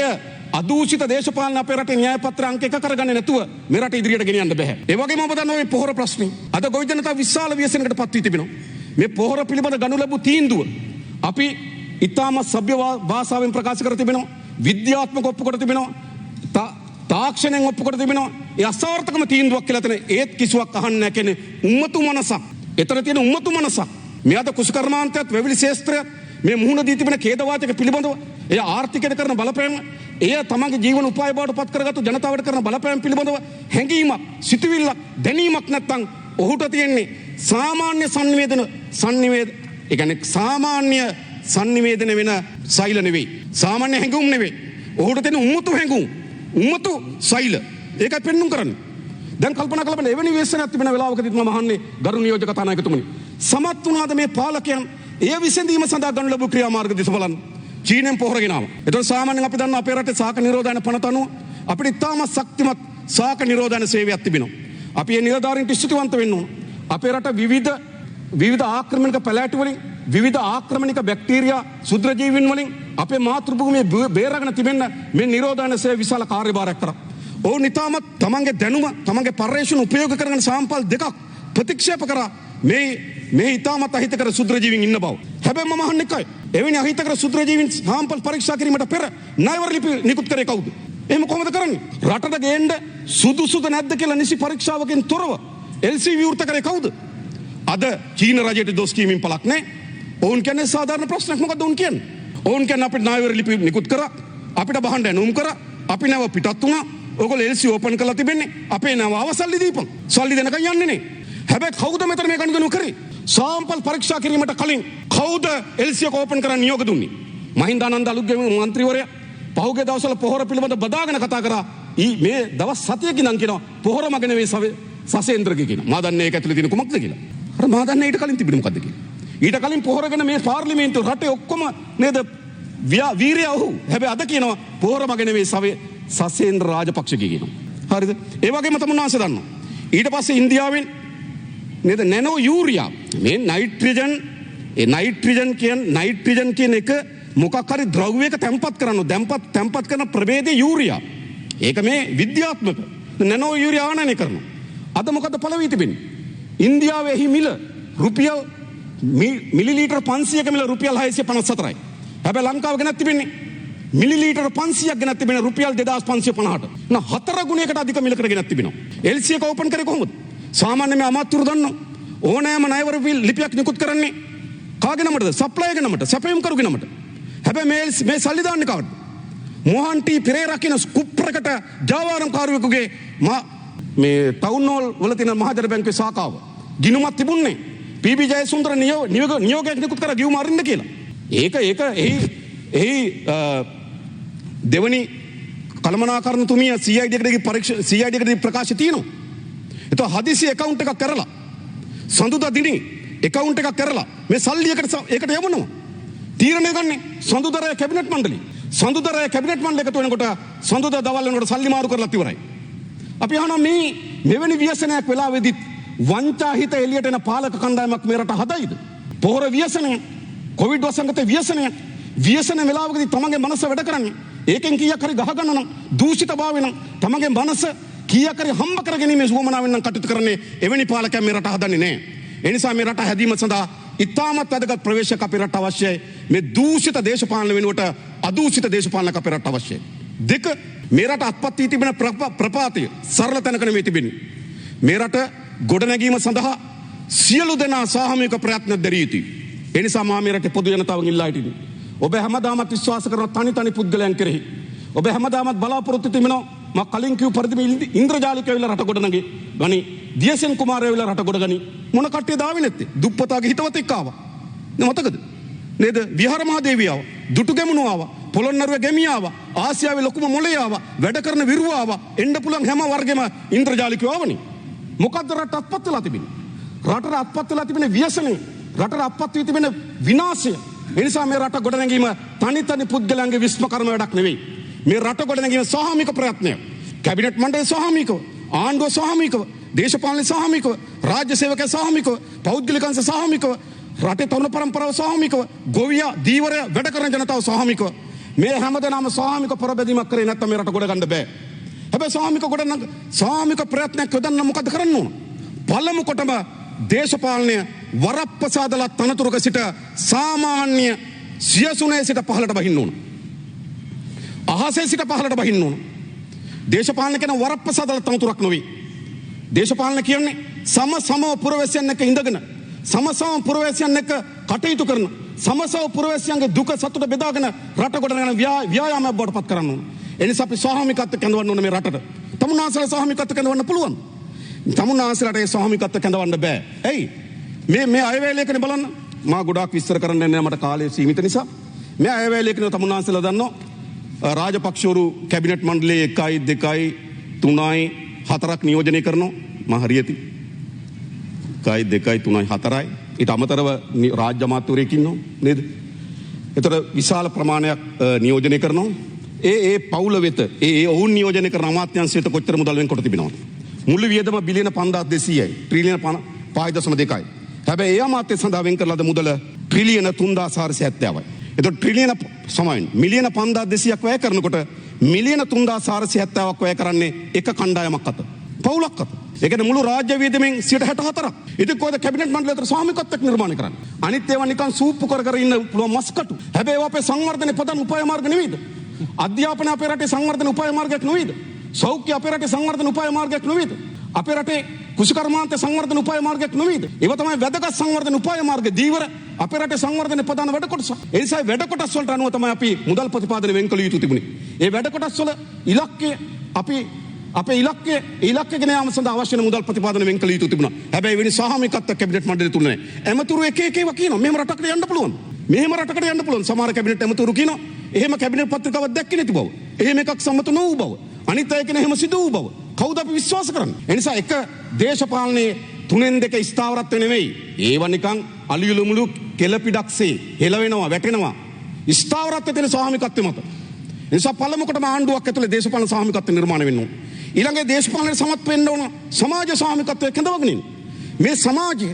අදූෂිත දේශපාලන අපේ රටේ න්‍යාය පත්‍ර අංක 1 කරගන්නේ නැතුව මේ රට ඉදිරියට ගෙනියන්න බෑ. ඒ වගේම ඔබ දන්නවා මේ පොහොර ප්‍රශ්නේ. අද ගොවි ජනතාව විශාල ව්‍යසනයකට පත් වී තිබෙනවා. මේ පොහොර පිළිබඳ ගනු ලැබූ තීන්දුව අපි ඊටාම සભ્ય භාෂාවෙන් ප්‍රකාශ කර තිබෙනවා. විද්‍යාත්මක ඔප්පු කර තිබෙනවා. තාක්ෂණයෙන් ඔප්පු කර තිබෙනවා. ඒ අසාර්ථකම තීන්දුවක් කියලා තන ඒත් කිසිවක් අහන්න නැහැ කියන්නේ උම්මතු මනසක්. එතන තියෙන උම්මතු මනසක්. මේ අද කුසකර්මාන්තයත් වැවිලි ශාස්ත්‍රයත් මේ මුහුණ දී තිබෙන ඛේදවාචක පිළිබඳව එය ආර්ථිකයට කරන බලපෑම එය තමන්ගේ ජීවන උපාය බවට පත් කරගත්තු ජනතාවට කරන බලපෑම පිළිබඳව හැඟීමක්, සිතුවිල්ලක්, දැනීමක් නැත්නම් ඔහුට තියෙන්නේ සාමාන්‍ය ඒ කියන්නේ සාමාන්‍ය සංනිවේදන වෙන සෛල නෙවෙයි. සාමාන්‍ය හැඟුම් නෙවෙයි. ඔහුට තියෙන උම්මතු හැඟුම්, උම්මතු සෛල. ඒකයි පෙන්නුම් කරන්නේ. දැන් කල්පනා කරලා බලන්න එවැනි ව්‍යසනයක් තිබෙන වෙලාවකදී මම අහන්නේ ගරු නියෝජක කතානායකතුමනි. සමත් වුණාද මේ පාලකයන් ඒ විසඳීම සඳහා ගනු ලැබූ ක්‍රියාමාර්ග දිස බලන්න. චීනෙන් පොහොර ගෙනාවා. ඒතකොට සාමාන්‍යයෙන් අපි දන්නවා අපේ රටේ සාක නිරෝධායන පනත අනුව අපිට ඉතාම ශක්තිමත් සාක නිරෝධායන සේවයක් තිබෙනවා. අපි මේ නිලධාරීන්ට ස්තුතිවන්ත වෙන්න ඕන. අපේ රට විවිධ ආක්‍රමණික පැලෑටි වලින්, විවිධ ආක්‍රමණික බැක්ටීරියා, ශුද්‍රජීවීන් වලින් අපේ මාතෘ භූමියේ බේරගෙන තිබෙන්න මේ නිරෝධායන සේව විශාල කාර්යභාරයක් කරා. ඔවුන් ඉතාමත් තමන්ගේ දැනුම, තමන්ගේ පර්යේෂණ උපයෝග කරගෙන සාම්පල් දෙකක් ප්‍රතික්ෂේප කරා මේ ඉතාමත් අහිතකර ශුද්‍රජීවීන් ඉන්න බව. හැබැයි මම අහන්නේ එකයි. එවැනි අහිතකර ශුද්‍රජීවීන් සාම්පල් පරීක්ෂා කිරීමට පෙර ණයවර ලිපි නිකුත් කරේ කවුද? එහෙම කොහොමද කරන්නේ? රටට ගේන්න සුදුසුද නැද්ද කියලා නිසි පරීක්ෂාවකින් තොරව LC විවෘත කරේ කවුද? අද චීන රජයට දොස් කීමෙන් පළක් නැහැ. ඔවුන් කියන්නේ සාධාරණ ප්‍රශ්නයක්. මොකද ඔවුන් කියන්නේ? ඔවුන් කියන්නේ අපිට ණයවර ලිපි නිකුත් කරා, අපිට බහන්න ඇනුම් කරා, අපි නැව පිටත් වුණා. ඔයගොල්ලෝ LC ඕපන් කරලා තිබෙන්නේ අපේ නැව අවසල්ලි දීපන්. සල්ලි දෙනකන් යන්නේ නේ. හැබැයි කවුද මෙතන මේ ගනුදෙනු කරේ? සාම්පල් පරීක්ෂා කිරීමට කලින් කවුද LC එක ඕපන් කරන්න නියෝග දුන්නේ? මහින්දානන්ද අලුත්ගේ මන්ත්‍රීවරයා පහුගිය දවස්වල පොහොර පිළිබඳ බදාගෙන කතා කරා. මේ දවස් 7කින් නම් කියනවා පොහොර මග නෙවෙයි සසේන්ද්‍රගේ කියනවා. මා දන්නේ ඒක ඇතුලේ තියෙන කුමක්ද කියලා. අර මා දන්නේ ඊට කලින් තිබුණේ මොකද්ද කියලා. ඊට කලින් පොහොර ගැන මේ පාර්ලිමේන්තුව රටේ ඔක්කොම නේද වීරයා ඔහු. හැබැයි අද කියනවා පොහොර මග නෙවෙයි සසේන්ද්‍ර රාජපක්ෂගේ කියනවා. හරිද? ඒ වගේම තමයි ආස දන්නවා. ඊට පස්සේ ඉන්දියාවෙන් නේද නැනෝ යූරියා මේ නයිට්‍රජන් කියන එක මොකක් හරි ද්‍රව්‍යයක තැම්පත් කරන ප්‍රභේදය යූරියා. ඒක මේ විද්‍යාත්මක නැනෝ යූරියා ආනයනය කරනවා. අද මොකද පළ වී තිබෙන්නේ? ඉන්දියාවේ එහි මිල රුපියල් මිලිලීටර් 500ක මිල රුපියල් 654යි. හැබැයි ලංකාව ගෙනත් තිබෙන්නේ මිලිලීටර් 500ක් ගෙනත් තිබෙන රුපියල් 2550ට. න 4 ගුණයකට අධික මිලකට ගෙනත් තිබෙනවා. LC එක ඕපන් කරේ කොහොමද? සාමාන්‍ය මේ අමාත්‍යවරු දන්නෝ ඕනෑම ණයවර ලිපියක් නිකුත් කරන්නේ කාගේ නමටද? සප්ලයර්ගේ නමට, සැපයුම් කරුගේ නමට. හැබැයි මේ සල්ලි දාන්නේ කාටද? මොහන් ටී පෙරේරා කියන ස්කුප්‍රකට ජාවාරම්කාරයෙකුගේ මේ ටවුන් හෝල් වල තියෙන මහජන බැංකුවේ ශාඛාව ගිණුමක් තිබුණේ පී.බී. ජයසුන්දර නියෝගයක් නිකුත් කරලා ගිහුම අරින්න කියලා. ඒක එහි දෙවනි කළමනාකරණ තුමිය CID එකට ප්‍රකාශ තියෙනවා. ඒතකොට හදිසි account එකක් කරලා සඳුදා දිනේ account එකක් කරලා මේ සල්ලි ඒකට යවනවා. තීරණය ගන්නේ සඳුදාරය කැබිනට් මණ්ඩලය. සඳුදාරය කැබිනට් මණ්ඩලය එකතු වෙනකොට සඳුදා දවල් වෙනකොට සල්ලි මාරු කරලා ඉවරයි. අපි අහනවා මෙවැනි ව්‍යසනයක් වෙලාවෙදිත් වංචාහිත එළියට එන පාලක කණ්ඩායමක් මේ රට හදයිද? පොහොර ව්‍යසනය, කොවිඩ් වසංගත ව්‍යසනය, ව්‍යසන වෙලාවකදී තමන්ගේ මනස වැඩ කරන්නේ. ඒකෙන් කීයක් හරි ගහ ගන්න නම්, දූෂිතභාවය නම් තමන්ගේ මනස කීයක් හරි හම්බ කරගැනීමේ සුවමනාවෙන් නම් කටයුතු කරන්නේ එවැනි පාලකයන් මේ රට හදන්නේ නැහැ. ඒ නිසා මේ රට හැදීම සඳහා ඉතාමත් වැදගත් ප්‍රවේශයක් අපේ රට අවශ්‍යයි. මේ දූෂිත දේශපාලන වෙනුවට අදූෂිත දේශපාලනයක් අපේ රට අවශ්‍යයි. දෙක, මේ රට අත්පත් වී තිබෙන ප්‍රපාතය සරල තැනක නෙමෙයි තිබෙන්නේ. මේ රට ගොඩනැගීම සඳහා සියලු දෙනා සාමූහික ප්‍රයත්න දැරිය යුතුයි. ඒ නිසා මා මේ රටේ පොදු ජනතාවගෙන් ඉල්ලා සිටින්නේ. ඔබ හැමදාමත් විශ්වාස කරන තනි පුද්ගලයන් කෙරෙහි ඔබ හැමදාමත් බලාපොරොත්තු තිබෙනවා මා කලින් කියු පරිදිම ඉන්ද්‍රජාලිකය වෙලා රට ගොඩනගේ ගනි දියසෙන් කුමාරය වෙලා රට ගොඩගනි මොන කට්ටියද ආවේ නැත්තේ? දුප්පතාගේ හිතවතෙක් ආවා. නේ මතකද? නේද? විහාර මහදේවිය ආවා, දුටුගැමුණු ආවා, පොළොන්නරුවේ ගැමිය ආවා, ආසියාවේ ලොකුම මොළේ ආවා, වැඩ කරන විරුව ආවා, එන්න පුළුවන් හැම වර්ගෙම ඉන්ද්‍රජාලිකයෝ ආවනේ. මොකද්ද රට අත්පත් වෙලා තිබෙන්නේ? රටට අත්පත් වෙලා තිබෙන ව්‍යසනේ, රටට අත්පත් වී තිබෙන විනාශය. ඒ නිසා මේ රට ගොඩනැගීම තනි පුද්ගලයන්ගේ විශ්ම කර්ම වැඩක් නෙවෙයි. මේ රට ගොඩනැගීම සාමූහික ප්‍රයත්නයක්. කැබිනට් මණ්ඩලය සාමූහිකව, ආණ්ඩුව සාමූහිකව, දේශපාලන සාමූහිකව, රාජ්‍ය සේවකයන් සාමූහිකව, පෞද්ගලිකයන් සාමූහිකව, රටේ තරුණ පරම්පරාව සාමූහිකව, ගොවියා, දීවරය, වැඩ කරන ජනතාව සාමූහිකව මේ හැමදෙනාම සාමූහික පොරබැදීමක් කරේ නැත්නම් මේ රට ගොඩ ගන්න බෑ. හැබැයි සාමූහික ප්‍රයත්නයක් යොදන්න මොකද කරන්න ඕන? පළමු කොටම දේශපාලනය වරප්‍රසාදලා තනතුරක සිට සාමාන්‍ය සියසුනේ සිට පහළට බහින්න ඕන. අහසේ සිට පහළට බහින්න ඕන. දේශපාලන කියන වරප්‍රසාදලා තනතුරක් නොවේ. දේශපාලන කියන්නේ සමව පුරවැසියන් එක්ක ඉඳගෙන සමසම පුරවැසියන් එක්ක කටයුතු කරන සමසම පුරවැසියන්ගේ දුක සතුට බෙදාගෙන රට ගොඩනගන ව්‍යායාමයක් බවට පත් කරන්න ඕන. ඒ නිසා අපි සාමූහිකත්වය කැඳවන්න ඕන මේ රටට. තමුන්නාන්සලා සාමූහිකත්වය කැඳවන්න පුළුවන්. තමුන්නාන්සලාට ඒ සාමූහිකත්වය කැඳවන්න බෑ. ඇයි? මේ අයවැය ලේඛනේ බලන්න. මා ගොඩාක් විස්තර කරන්න නෑ මට කාලය සීමිත නිසා. මේ අයවැය ලේඛනේ තමුන්නාන්සලා දන්නවා. රාජපක්ෂවරු කැබිනට් මණ්ඩලයේ 1 2 3 4ක් නියෝජනය කරනවා. මා හරියටි 1 2 3 4යි. ඊට අමතරව රාජ්‍ය අමාත්‍යවරයෙක් ඉන්නවා නේද? ඒතර විශාල ප්‍රමාණයක් නියෝජනය කරනවා. ඒ පවුල වෙත ඔවුන් නියෝජනය කරන අමාත්‍යංශයට කොච්චර මුදල් වෙන්කොට තිබෙනවද? මුළු වියදම බිලියන 5200යි. ට්‍රිලියන 5.2යි. හැබැයි ඒ අමාත්‍ය සඳහා වෙන් කරලාද මුදල ට්‍රිලියන 3470යි. එතකොට ට්‍රිලියන මිලියන 5200ක් වැය කරනකොට මිලියන 3470ක් වැය කරන්නේ එක කණ්ඩායමක් අත. පවුලක් අත. ඒ කියන්නේ මුළු රාජ්‍ය වියදමෙන් 64%ක්. ඉතින් කොහොමද කැබිනට් මණ්ඩලයට සාමූහිකත්වයක් නිර්මාණය කරන්නේ? අනිත් ඒවා නිකන් සූප්පු කර ඉන්න පුළුවන් මස්කටු. හැබැයි ඒවා අපේ සංවර්ධනයේ ප්‍රධාන උපාය මාර්ග නෙවෙයිද? අධ්‍යාපන අපේ රටේ සංවර්ධන උපාය මාර්ගයක් නෙවෙයිද? සෞඛ්‍ය අපේ රටේ සංවර්ධන උපාය මාර්ගයක් නෙවෙයිද? අපේ රටේ කුෂිකර්මාන්ත සංවර්ධන උපාය මාර්ගයක් නෙවෙයිද? ඒවා තමයි වැදගත් සංවර්ධන උපාය මාර්ග. දීවර අපේ රටේ සංවර්ධනයේ ප්‍රධාන වැඩ කොටස. ඒ නිසා වැඩ කොටස් වලට අනුව තමයි අපි මුදල් ප්‍රතිපාදනය වෙන් කළ යුතු තිබුණේ. ඒ වැඩ කොටස් වල ඉලක්කය අපි අපේ ඉලක්කය ගෙන යාම සඳහා අවශ්‍ය මුදල් ප්‍රතිපාදනය වෙන් කළ යුතු තිබුණා. හැබැයි වෙන සාමූහිකත්වයක් කැබිනට් මණ්ඩලය තුල නැහැ. ඇමතුරු එක ඒවා කියනවා මෙහෙම රටකට යන්න පුළුවන්. මෙහෙම රටකට යන්න පුළුවන්. සමහර කැබිනට් ඇමතුරු කියනවා එහෙම කැබිනට් පත්‍රිකාවක් දැක්කේ නැති බව. එහෙම එකක් සම්මත නොවූ බව. අනිත් අය කියන එහෙම සිදු වූ බව. කවුද අපි විශ්වාස කරන්නේ? ඒ නිසා එක දේශපාලනයේ 3-2 ස්ථාවරත්වය නෙවෙයි. ඒවා නිකන් අලියලුමුළු කෙලපිඩක්සේ හෙලවෙනවා වැටෙනවා. ස්ථාවරත්වය තියෙන සාමූහිකත්වය මත. ඒ නිසා පළමුවටම ආණ්ඩුවක් ඇතුලේ දේශපාලන සාමූහිකත්වය නිර්මාණය වෙන්න ඕන. ඊළඟේ දේශපාලනයේ සමත් වෙන්න ඕන සමාජ සාමූහිකත්වය කැඳවගෙන ඉන්න. මේ සමාජය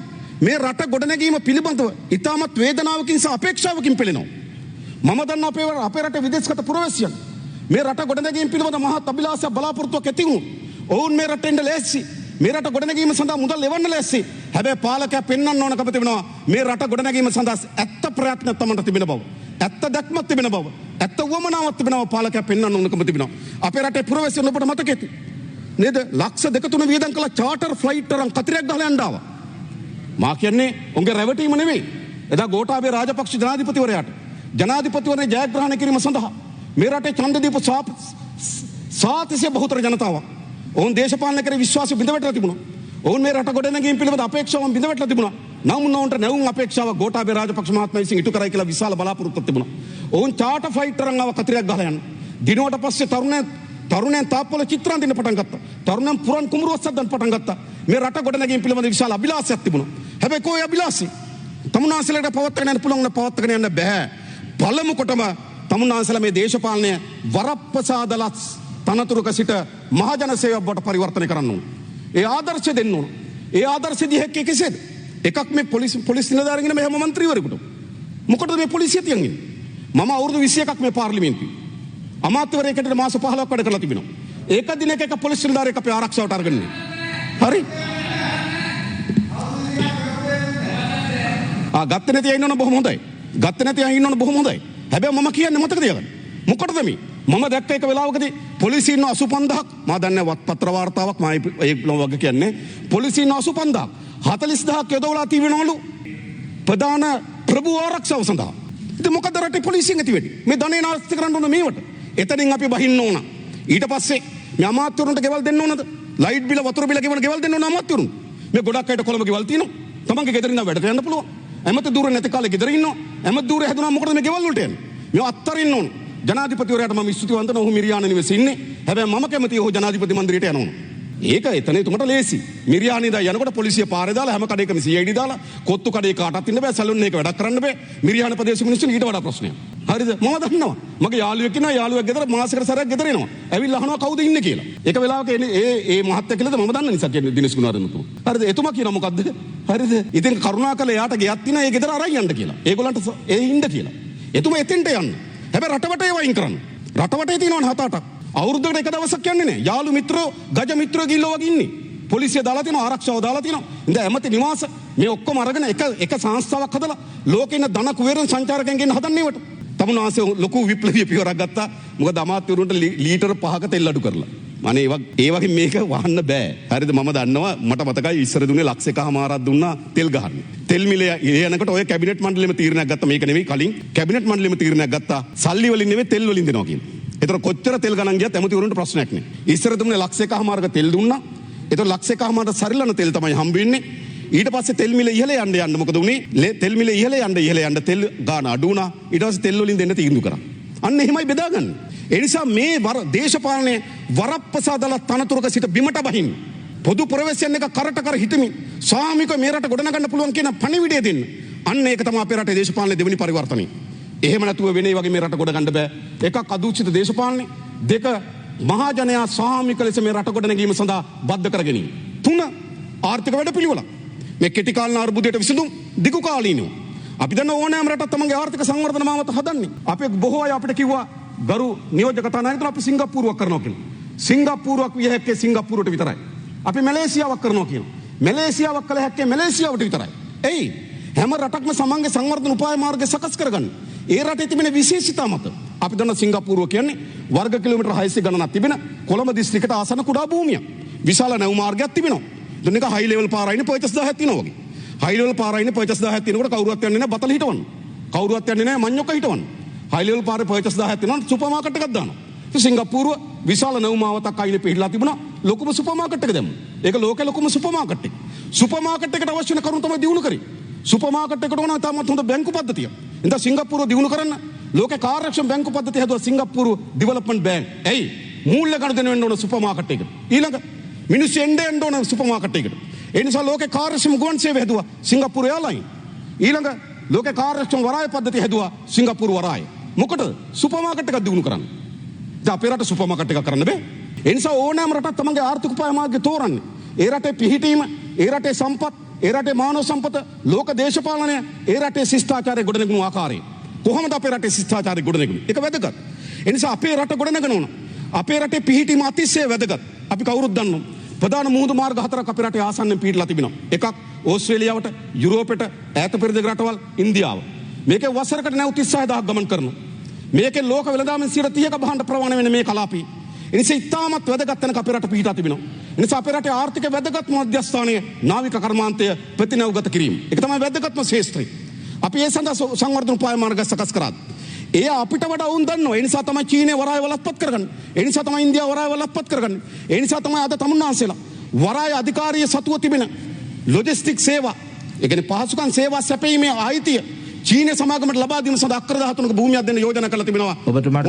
මේ රට ගොඩනැගීම පිළිබඳව ඉතාමත් වේදනාවකින් සහ අපේක්ෂාවකින් පෙළෙනවා. මම දන්න අපේ රටේ විදේශගත පුරවැසියන් මේ රට ගොඩනැගීම පිළිබඳ මහත් අභිලාෂයක් බලාපොරොත්තුවක් ඇති වුණු. ඔවුන් මේ රටෙන්ද ලෑස්ති. මේ රට ගොඩනැගීම සඳහා මුදල් එවන්න ලෑස්ති. හැබැයි පාලකයා පෙන්වන්න ඕනකම තිබෙනවා මේ රට ගොඩනැගීම සඳහා ඇත්ත ප්‍රයත්න තමන්ට තිබෙන බව. ඇත්ත දැක්මක් තිබෙන බව. ඇත්ත වමනාවක් තිබෙනවා පාලකයා පෙන්වන්න ඕනකම තිබෙනවා. අපේ රටේ පුරවැසියන් ඔබට මතක ඇති. නේද? ලක්ෂ 2-3 වියදම් කළ චාටර් ෆ්ලයිට් තරම් කතරයක් ගහලා යන්න ආවා. මා කියන්නේ උන්ගේ රැවටීම නෙවෙයි. එදා ගෝඨාභය රාජපක්ෂ ජනාධිපතිවරයාට ජනාධිපතිවරණය ජයග්‍රහණය කිරීම සඳහා මේ රටේ ඡන්ද දීපු සාතිශය බහුතර ජනතාවක් ඔවුන් දේශපාලන කරේ විශ්වාසය බිඳවැටලා තිබුණා. ඔවුන් මේ රට ගොඩනැගීම පිළිබඳ අපේක්ෂාවන් බිඳවැටලා තිබුණා. නමුත් ඔවුන්ට නැවුම් අපේක්ෂාවක් ගෝඨාභය රාජපක්ෂ මහත්මයා විසින් ඉටු කරයි කියලා විශාල බලාපොරොත්තුවක් තිබුණා. ඔවුන් චාටර් ෆ්ලයිට් තරම් ආව කතරයක් ගහලා යන්න. දිනුවට පස්සේ තරුණයන් තාප්පවල චිත්‍ර අඳින්න පටන් ගත්තා. තරුණයන් පුරන් කුඹුරුවක් සද්දන්න පටන් ගත්තා. මේ රට ගොඩනැගීම පිළිබඳ විශාල අභිලාෂයක් තිබුණා. හැබැයි කොයි අභිලාෂي? තමුන්නාන්සලට පවත්වාගෙන යන්න පුළුවන් පවත්වාගෙන යන්න බෑ. පළමු කොටම තමුන්නාන්සලා මේ දේශපාලනය වරප්‍රසාදලත් තනතුරක සිට මහජන සේවයක් බවට පරිවර්තනය කරන්න ඕන. ඒ ආදර්ශය දෙන්න ඕන. ඒ ආදර්ශය දිහෙන්නේ කෙසේද? එකක් මේ පොලිස් නිලධාරීන් මේ හැම മന്ത്രിවරයෙකුට. මොකටද මේ පොලිසිය තියන්නේ? මම අවුරුදු 21ක් මේ පාර්ලිමේන්තුවේ අමාත්‍යවරයෙකුට මාස 15ක් වැඩ කරලා තිබෙනවා. ඒක දිනක එක පොලිස් නිලධාරියෙක් අපේ ආරක්ෂාවට අරගෙන ඉන්නේ. හරි? ගත්තේ නැති අය ඉන්නවනම් බොහොම හොඳයි. ගත්තේ නැති අය ඉන්නවනම් බොහොම හොඳයි. හැබැයි මම කියන්නේ මතක තියාගන්න. මොකටද මේ? මම දැක්ක එක වෙලාවකදී පොලිසිය ඉන්න 85000ක් මා දන්නේ වත්පත්‍ර වාර්තාවක් මා ඒක වගේ කියන්නේ පොලිසිය ඉන්න 85000ක් 40000ක් යොදවලා තිබෙනවලු ප්‍රධාන ප්‍රභු ආරක්ෂාව සඳහා. ඉතින් මොකද රටේ පොලිසියෙන් ඇති වෙන්නේ? මේ ධනෙ නාස්ති කරන්න ඕන මේවට. එතනින් අපි බහින්න ඕන. ඊට පස්සේ මේ අමාත්‍යවරුන්ට ගෙවල් දෙන්න ඕනද? ලයිට් බිල වතුර බිල ගෙවන ගෙවල් දෙන්න ඕන අමාත්‍යවරුන්. මේ ගොඩක් අයට කොළඹ ගෙවල් තියෙනවා. තමන්ගේ ගෙදරින් ඉඳන් වැඩට යන්න පුළුවන්. ඇමති දුර නැති කාලේ ගෙදර ඉන්නවා. ඇමති දුර හැදුනා මොකටද මේ ගෙවල් වලට යන්නේ? මේ අත්තරින්න ඕන. ජනාධිපතිවරයාට මම ස්තුතිවන්ත වෙනවා. ඔහු මිරියාන නිවසේ ඉන්නේ. හැබැයි මම කැමතියි ඔහු ජනාධිපති මන්දිරයට යනවා. ඒක එතන එතුමට ලේසි. මිරියානේ දා යනකොට පොලිසිය පාරේ දාලා හැම කඩේකම CID දාලා කොත්තු කඩේ කාටවත් ඉන්න බෑ. සැලුන් එක වැඩක් කරන්න බෑ. මිරියාන ප්‍රදේශ මිනිස්සුන් ඊට වඩා ප්‍රශ්නයක්. හරිද? මම දන්නවා. මගේ යාළුවෙක් ඉන්නවා. යාළුවෙක් ගෙදර මාසෙකට සැරයක් ගෙදර එනවා. ඇවිල්ලා අහනවා කවුද ඉන්නේ කියලා. ඒක වෙලාවක ඒ මහත්තයා කියලාද මම දන්න නිසා කියන්නේ දිනේෂ් ගුණවර්ධනතුමා. හරිද? එතුමා කියනවා මොකද්ද? හරිද? ඉතින් කරුණාකරලා යාට ගියක් තියෙනවා. ඒ ගෙදර අරන් යන්න කියලා. ඒගොල්ලන්ට ඒ ඉන්න කියලා. එතුමා එතෙන්ට යන්න. හැබැයි රටවටේ වයින් කරන්න. රටවටේ තියෙනවනේ 7-8ක්. අවුරුද්දකට එක දවසක් යන්නේ නැහැ. යාළු මිත්‍රෝ, ගජ මිත්‍රෝ ගිල්ලෝ වගේ ඉන්නේ. පොලිසිය දාලා තියෙනවා, ආරක්ෂාව දාලා තියෙනවා. ඉතින් ඇමති නිවාස මේ ඔක්කොම අරගෙන එක සංස්ථාවක් හදලා ලෝකේ ඉන්න ධන කුවේරන් සංචාරකයන් ගෙන්න හදන්නේ ඒවට. තමුන්නාන්සේ ලොකු විප්ලවීය පියවරක් ගත්තා. මොකද අමාත්‍යවරුන්ට ලීටර 5ක තෙල් අඩු කරලා. අනේ ඒ වගේ මේක වහන්න බෑ. හරිද? මම දන්නවා මට මතකයි ඉස්සර දුන්නේ ලක්ෂ 1.5ක් දුන්නා තෙල් ගහන්න. තෙල් මිල යනකොට ඔය කැබිනට් මණ්ඩලෙම තීරණයක් ගත්තා. මේක නෙවෙයි කලින් කැබිනට් මණ්ඩලෙම තීරණයක් ගත්තා. සල්ලි වලින් නෙවෙයි තෙල් වලින් දෙනවා කියන. ඒතර කොච්චර තෙල් ගණන් ගියත් ඇමතිවරුන්ට ප්‍රශ්නයක් නෑ. ඉස්සර දුන්නේ ලක්ෂ 1.5ක තෙල් දුන්නා. ඒතර ලක්ෂ 1.5ට සරිලන තෙල් තමයි හම්බ වෙන්නේ. ඊට පස්සේ තෙල් මිල ඉහළ යන්න මොකද උනේ? තෙල් මිල ඉහළ යන්න තෙල් ගාන අඩු වුණා. ඊට පස්සේ තෙල් වලින් දෙන්න තීන්දුව කරා. අන්න එහෙමයි බෙදාගන්නේ. ඒ නිසා මේ දේශපාලනයේ වරප්‍රසාදල තනතුරක සිට බිමට බහින්න පොදු ප්‍රවේශයන් එක කරට කර හිටමින් සාමික මේ රට ගොඩනගන්න පුළුවන් කියන පණිවිඩය දෙන්න. අන්න ඒක තමයි අපේ රටේ දේශපාලනයේ දෙවෙනි පරිවර්තනය. එහෙම නැතුව වෙන්නේ වගේ මේ රට ගොඩ ගන්න බෑ. එකක් අදූෂිත දේශපාලනය, දෙක මහජනයා සාමික ලෙස මේ රට ගොඩ නැගීම සඳහා බද්ධ කර ගැනීම. තුන ආර්ථික වැඩපිළිවෙල. මේ කෙටි කාලීන අර්බුදයට විසඳුම් දිගු කාලීනව. අපි දන්න ඕනෑම රටක් තමන්ගේ ආර්ථික සංවර්ධන මාවත හදන්නේ. අපේ බොහෝ අය අපිට කිව්වා ගරු නියෝජක කතානායකතුමා අපි සිංගප්පූරුවක් කරනවා කියලා. සිංගප්පූරුවක් විය හැක්කේ සිංගප්පූරුවට විතරයි. අපි මැලේසියාවක් කරනවා කියනවා. මැලේසියාවක් කළ හැක්කේ මැලේසියාවට විතරයි. එයි හැම රටක්ම සමන්ගේ සංවර්ධන උපාය මාර්ගය සකස් කරගන්න. ඒ රටේ තිබෙන විශේෂිතා මත අපි දන්න සිංගප්පූරුව කියන්නේ වර්ග කිලෝමීටර් 600 ගණනක් තිබෙන කොළඹ දිස්ත්‍රික්කයට ආසන්න කුඩා භූමියක්. විශාල නැව් මාර්ගයක් තිබෙනවා. දැන් එක හයි ලෙවල් පාරයිනේ පර්චස් 1000ක් තියෙනවා වගේ. හයි ලෙවල් පාරයිනේ පර්චස් 1000ක් තියෙනකොට කවුරුවත් යන්නේ නැහැ බතල හිටවන්න. කවුරුවත් යන්නේ නැහැ මඤ්ඤොක්ක හිටවන්න. හයි ලෙවල් පාරේ පර්චස් 1000ක් තියෙනවා සුපර් මාකට් එකක් දානවා. ඉතින් සිංගප්පූරුව විශාල නැව් මාවතක් අයිනේ පිටලා තිබුණා. ලොකුම සුපර් මාකට් එක දැම්මා. ඒක ලෝකේ ලොකුම සුපර් මාකට් එක. සුපර් මාකට් එකට අවශ්‍ය වෙන කරුණු තමයි දිනු කරේ. සුපර් මාකට් එකට ඕන තාමත් හොඳ බැංකු පද්ධතිය. ඉතින් සිංගප්පූරුව දිනු කරන්න ලෝකේ කාර්යක්ෂම බැංකු පද්ධතිය හදුවා සිංගප්පූරු ඩෙවලොප්මන්ට් බැංක්. එයි මූල්‍ය ගණන් දෙන්න ඕන සුපර් මාකට් එකට. ඊළඟ මිනිස්සු එන්න ඕන සුපර් මාකට් එකට. ඒ නිසා ලෝකේ කාර්යක්ෂම ගුවන් සේවය හදුවා සිංගප්පූරු එයාලයින්. ඊළඟ ලෝකේ කාර්යක්ෂම වරාය පද්ධතිය හදුවා සිංගප්පූරු වරාය. මොකටද? සුපර් මාකට් එකක් දිනු කරන්න. දැන් අපේ රට සුපර් මාකට් එකක් කරන්න බෑ. ඒ නිසා ඕනෑම රටක් තමන්ගේ ආර්ථික උපාය මාර්ගය තෝරන්නේ. ඒ රටේ පිහිටීම, ඒ රටේ සම්පත්, ඒ රටේ මානව සම්පත, ලෝක දේශපාලනය, ඒ රටේ ශිෂ්ටාචාරය ගොඩනගන ආකාරය. කොහොමද අපේ රටේ ශිෂ්ටාචාරය ගොඩනගන්නේ? ඒක වැදගත්. ඒ නිසා අපේ රට ගොඩනගන ඕන. අපේ රටේ පිහිටීම අතිශය වැදගත්. අපි කවුරුත් දන්නවා. ප්‍රධාන මුහුදු මාර්ග 4ක් අපේ රටේ ආසන්නෙන් පිහිටලා තිබෙනවා. එකක් ඕස්ට්‍රේලියාවට, යුරෝපෙට, ඈත පෙරදිග රටවල්, ඉන්දියාව. මේකේ වසරකට නැව් 36000ක් ගමන් කරනවා. මේකේ ලෝක වෙළඳාමෙන් 30%ක භාණ්ඩ ප්‍රමාණය වෙන මේ කලාපී. ඒ නිසා ඉතාමත් වැදගත් තැනක අපේ රට පිහිටා තිබෙනවා. ඒ නිසා අපේ රටේ ආර්ථික වැදගත්ම මධ්‍යස්ථානය නාවික කර්මාන්තය ප්‍රතිනවගත කිරීම. ඒක තමයි වැදගත්ම ශේෂ්ත්‍රය. අපි ඒ සඳහා සංවර්ධන උපාය මාර්ග සකස් කරා. ඒ අපිට වඩා වුන් දන්නවා. ඒ නිසා තමයි චීනය වරාය වලත්පත් කරගන්නේ. ඒ නිසා තමයි ඉන්දියාව වරාය වලත්පත් කරගන්නේ. ඒ නිසා තමයි අද තමුන්නාන්සේලා වරාය අධිකාරිය සතුව තිබෙන ලොජිස්ටික් සේවා, ඒ කියන්නේ පහසුකම් සේවා සැපීමේ ආයිතිය චීනය සමාගමට ලබා දීම සඳහා අක්කර 13ක භූමියක් දෙන්න යෝජනා කරලා තිබෙනවා. ඔබතුමාට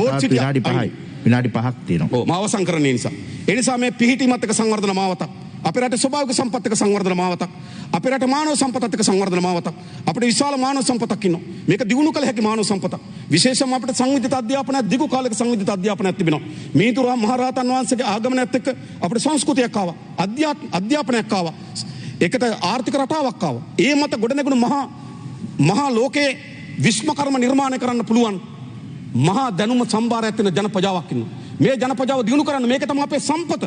විනාඩි 5ක් තියෙනවා. ඔව්, මාව සංකරණය නිසා. ඒ නිසා මේ පිහිටීමත් එක්ක සංවර්ධන මාවතක්, අපේ රටේ ස්වභාවික සම්පත් එක්ක සංවර්ධන මාවතක්, අපේ රටේ මානව සම්පතත් එක්ක සංවර්ධන මාවතක්, අපිට විශාල මානව සම්පතක් ඉන්නවා. මේක දියුණු කළ හැකි මානව සම්පතක්. විශේෂයෙන්ම අපිට සංවිධිත අධ්‍යාපනයක්, දිගු කාලයක සංවිධිත අධ්‍යාපනයක් තිබෙනවා. මීතුරා මහරහතන් වහන්සේගේ ආගමනයත් එක්ක අපිට සංස්කෘතියක් ආවා, අධ්‍යාපනයක් ආවා, ඒකට ආර්ථික රටාවක් ආවා. ඒ මත ගොඩනැගුණු මහා ලෝකයේ විශ්වකර්ම නිර්මාණය කරන්න පුළුවන් මහා දැනුම සම්භාරයක් තියෙන ජනපජාවක් ඉන්නවා. මේ ජනපජාව දියුණු කරන්න මේක තමයි අපේ සම්පත.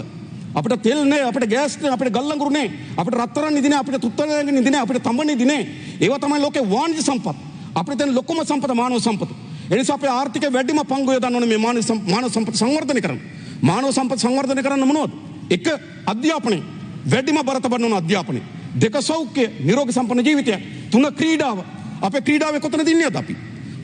අපිට තෙල් නෑ, අපිට ගෑස් නෑ, අපිට ගල්ලංගුරු නෑ, අපිට රත්තරන් නිදි නෑ, අපිට තුත්තලංග නිදි නෑ, අපිට තඹ නිදි නෑ. ඒවා තමයි ලෝකේ වාණිජ සම්පත්. අපිට තියෙන ලොකුම සම්පත මානව සම්පත. ඒ නිසා අපේ ආර්ථිකයේ වැඩිම පංගුව යොදන්න ඕනේ මේ මානව සම්පත සංවර්ධනය කරන්න. මානව සම්පත සංවර්ධනය කරන්න මොනවද? එක අධ්‍යාපනය, වැඩිම බර තබන්න ඕන අධ්‍යාපනය. දෙක සෞඛ්‍ය, නිරෝගී සම්පන්න ජීවිතය. තුන ක්‍රීඩාව. අපේ ක්‍රීඩාවේ කොතනද ඉන්නේ අද අපි?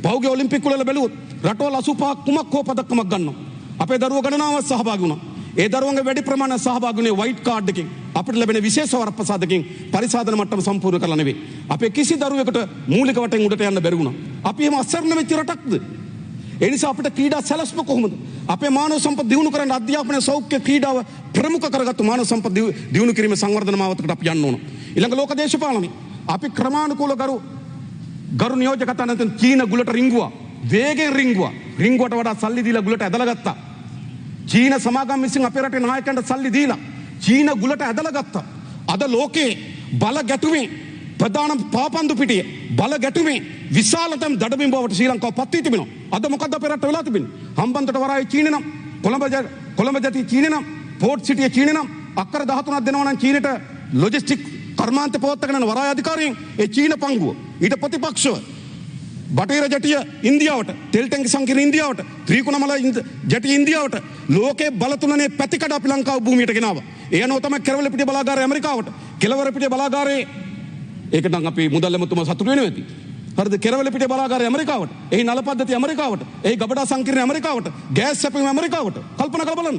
පහුගිය ඔලිම්පික් වල බැලුවොත් රටවල් 85ක් කුමක් හෝ පදක්කමක් ගන්නවා. අපේ දරුවෝ ගණනාවක් සහභාගී වුණා. ඒ දරුවන්ගේ වැඩි ප්‍රමාණයක් සහභාගී වුණේ වයිට් කාඩ් එකකින්, අපිට ලැබෙන විශේෂ වරප්‍රසාදකින්, පරිසාදන මට්ටම සම්පූර්ණ කරලා නෙවෙයි. අපේ කිසි දරුවෙකුට මූලික වටෙන් උඩට යන්න බැරි වුණා. අපි එහෙම අසරණ වෙච්ච රටක්ද? ඒ නිසා අපිට ක්‍රීඩා සැලැස්ම කොහොමද? අපේ මානව සම්පත් දියුණු කරන්න අධ්‍යාපනය, සෞඛ්‍ය, ක්‍රීඩාව ප්‍රමුඛ කරගත්තු මානව සම්පත් දියුණු කිරීමේ සංවර්ධන මාවතකට අපි යන්න ඕන. ඊළඟ ලෝක දේශපාලනය අපි ක්‍රමානුකූල ගරු නියෝජක කතානතෙන් චීන ගුලට රිංගුවා. වේගෙන් රිංගුවට වඩා සල්ලි දීලා ගුලට ඇදලා ගත්තා. චීන සමාගම් විසින් අපේ රටේ නායකයන්ට සල්ලි දීලා චීන ගුලට ඇදලා ගත්තා. අද ලෝකේ බල ගැටුමේ ප්‍රධාන පාපන්දු පිටියේ බල ගැටුමේ විශාලතම දඩබිම් බවට ශ්‍රී ලංකාව පත් වී තිබෙනවා. අද මොකද්ද අපේ රට වෙලා තිබෙන්නේ? හම්බන්තොට වරායේ චීන නම්, කොළඹ ජැති චීන නම්, පෝට් සිටියේ චීන නම්, අක්කර 13ක් දෙනවා නම් චීනට ලොජිස්ටික් කර්මාන්ත පවත්වාගෙන වරාය අධිකාරියෙන් ඒ චීන පංගුව. ඊට ප්‍රතිපක්ෂව බටහිර ජැටිය ඉන්දියාවට, තෙල් ටැංකි සංකීර්ණ ඉන්දියාවට, ත්‍රිකුණමල ජැටිය ඉන්දියාවට, ලෝකේ බල තුනනේ පැතිකඩ අපි ලංකාව භූමියට ගෙනාවා. ඒ අනුව තමයි කෙරවලපිටිය බලාගාරය ඇමරිකාවට, කෙළවරපිටිය බලාගාරයේ ඒක නම් අපි මුදල් ඇමතුමා සතුටු වෙනවා ඇති. හරිද? කෙරවලපිටිය බලාගාරය ඇමරිකාවට, එහි නල පද්ධතිය ඇමරිකාවට, එහි ගබඩා සංකීර්ණ ඇමරිකාවට, ගෑස් සැපයීම ඇමරිකාවට. කල්පනා කරලා බලන්න.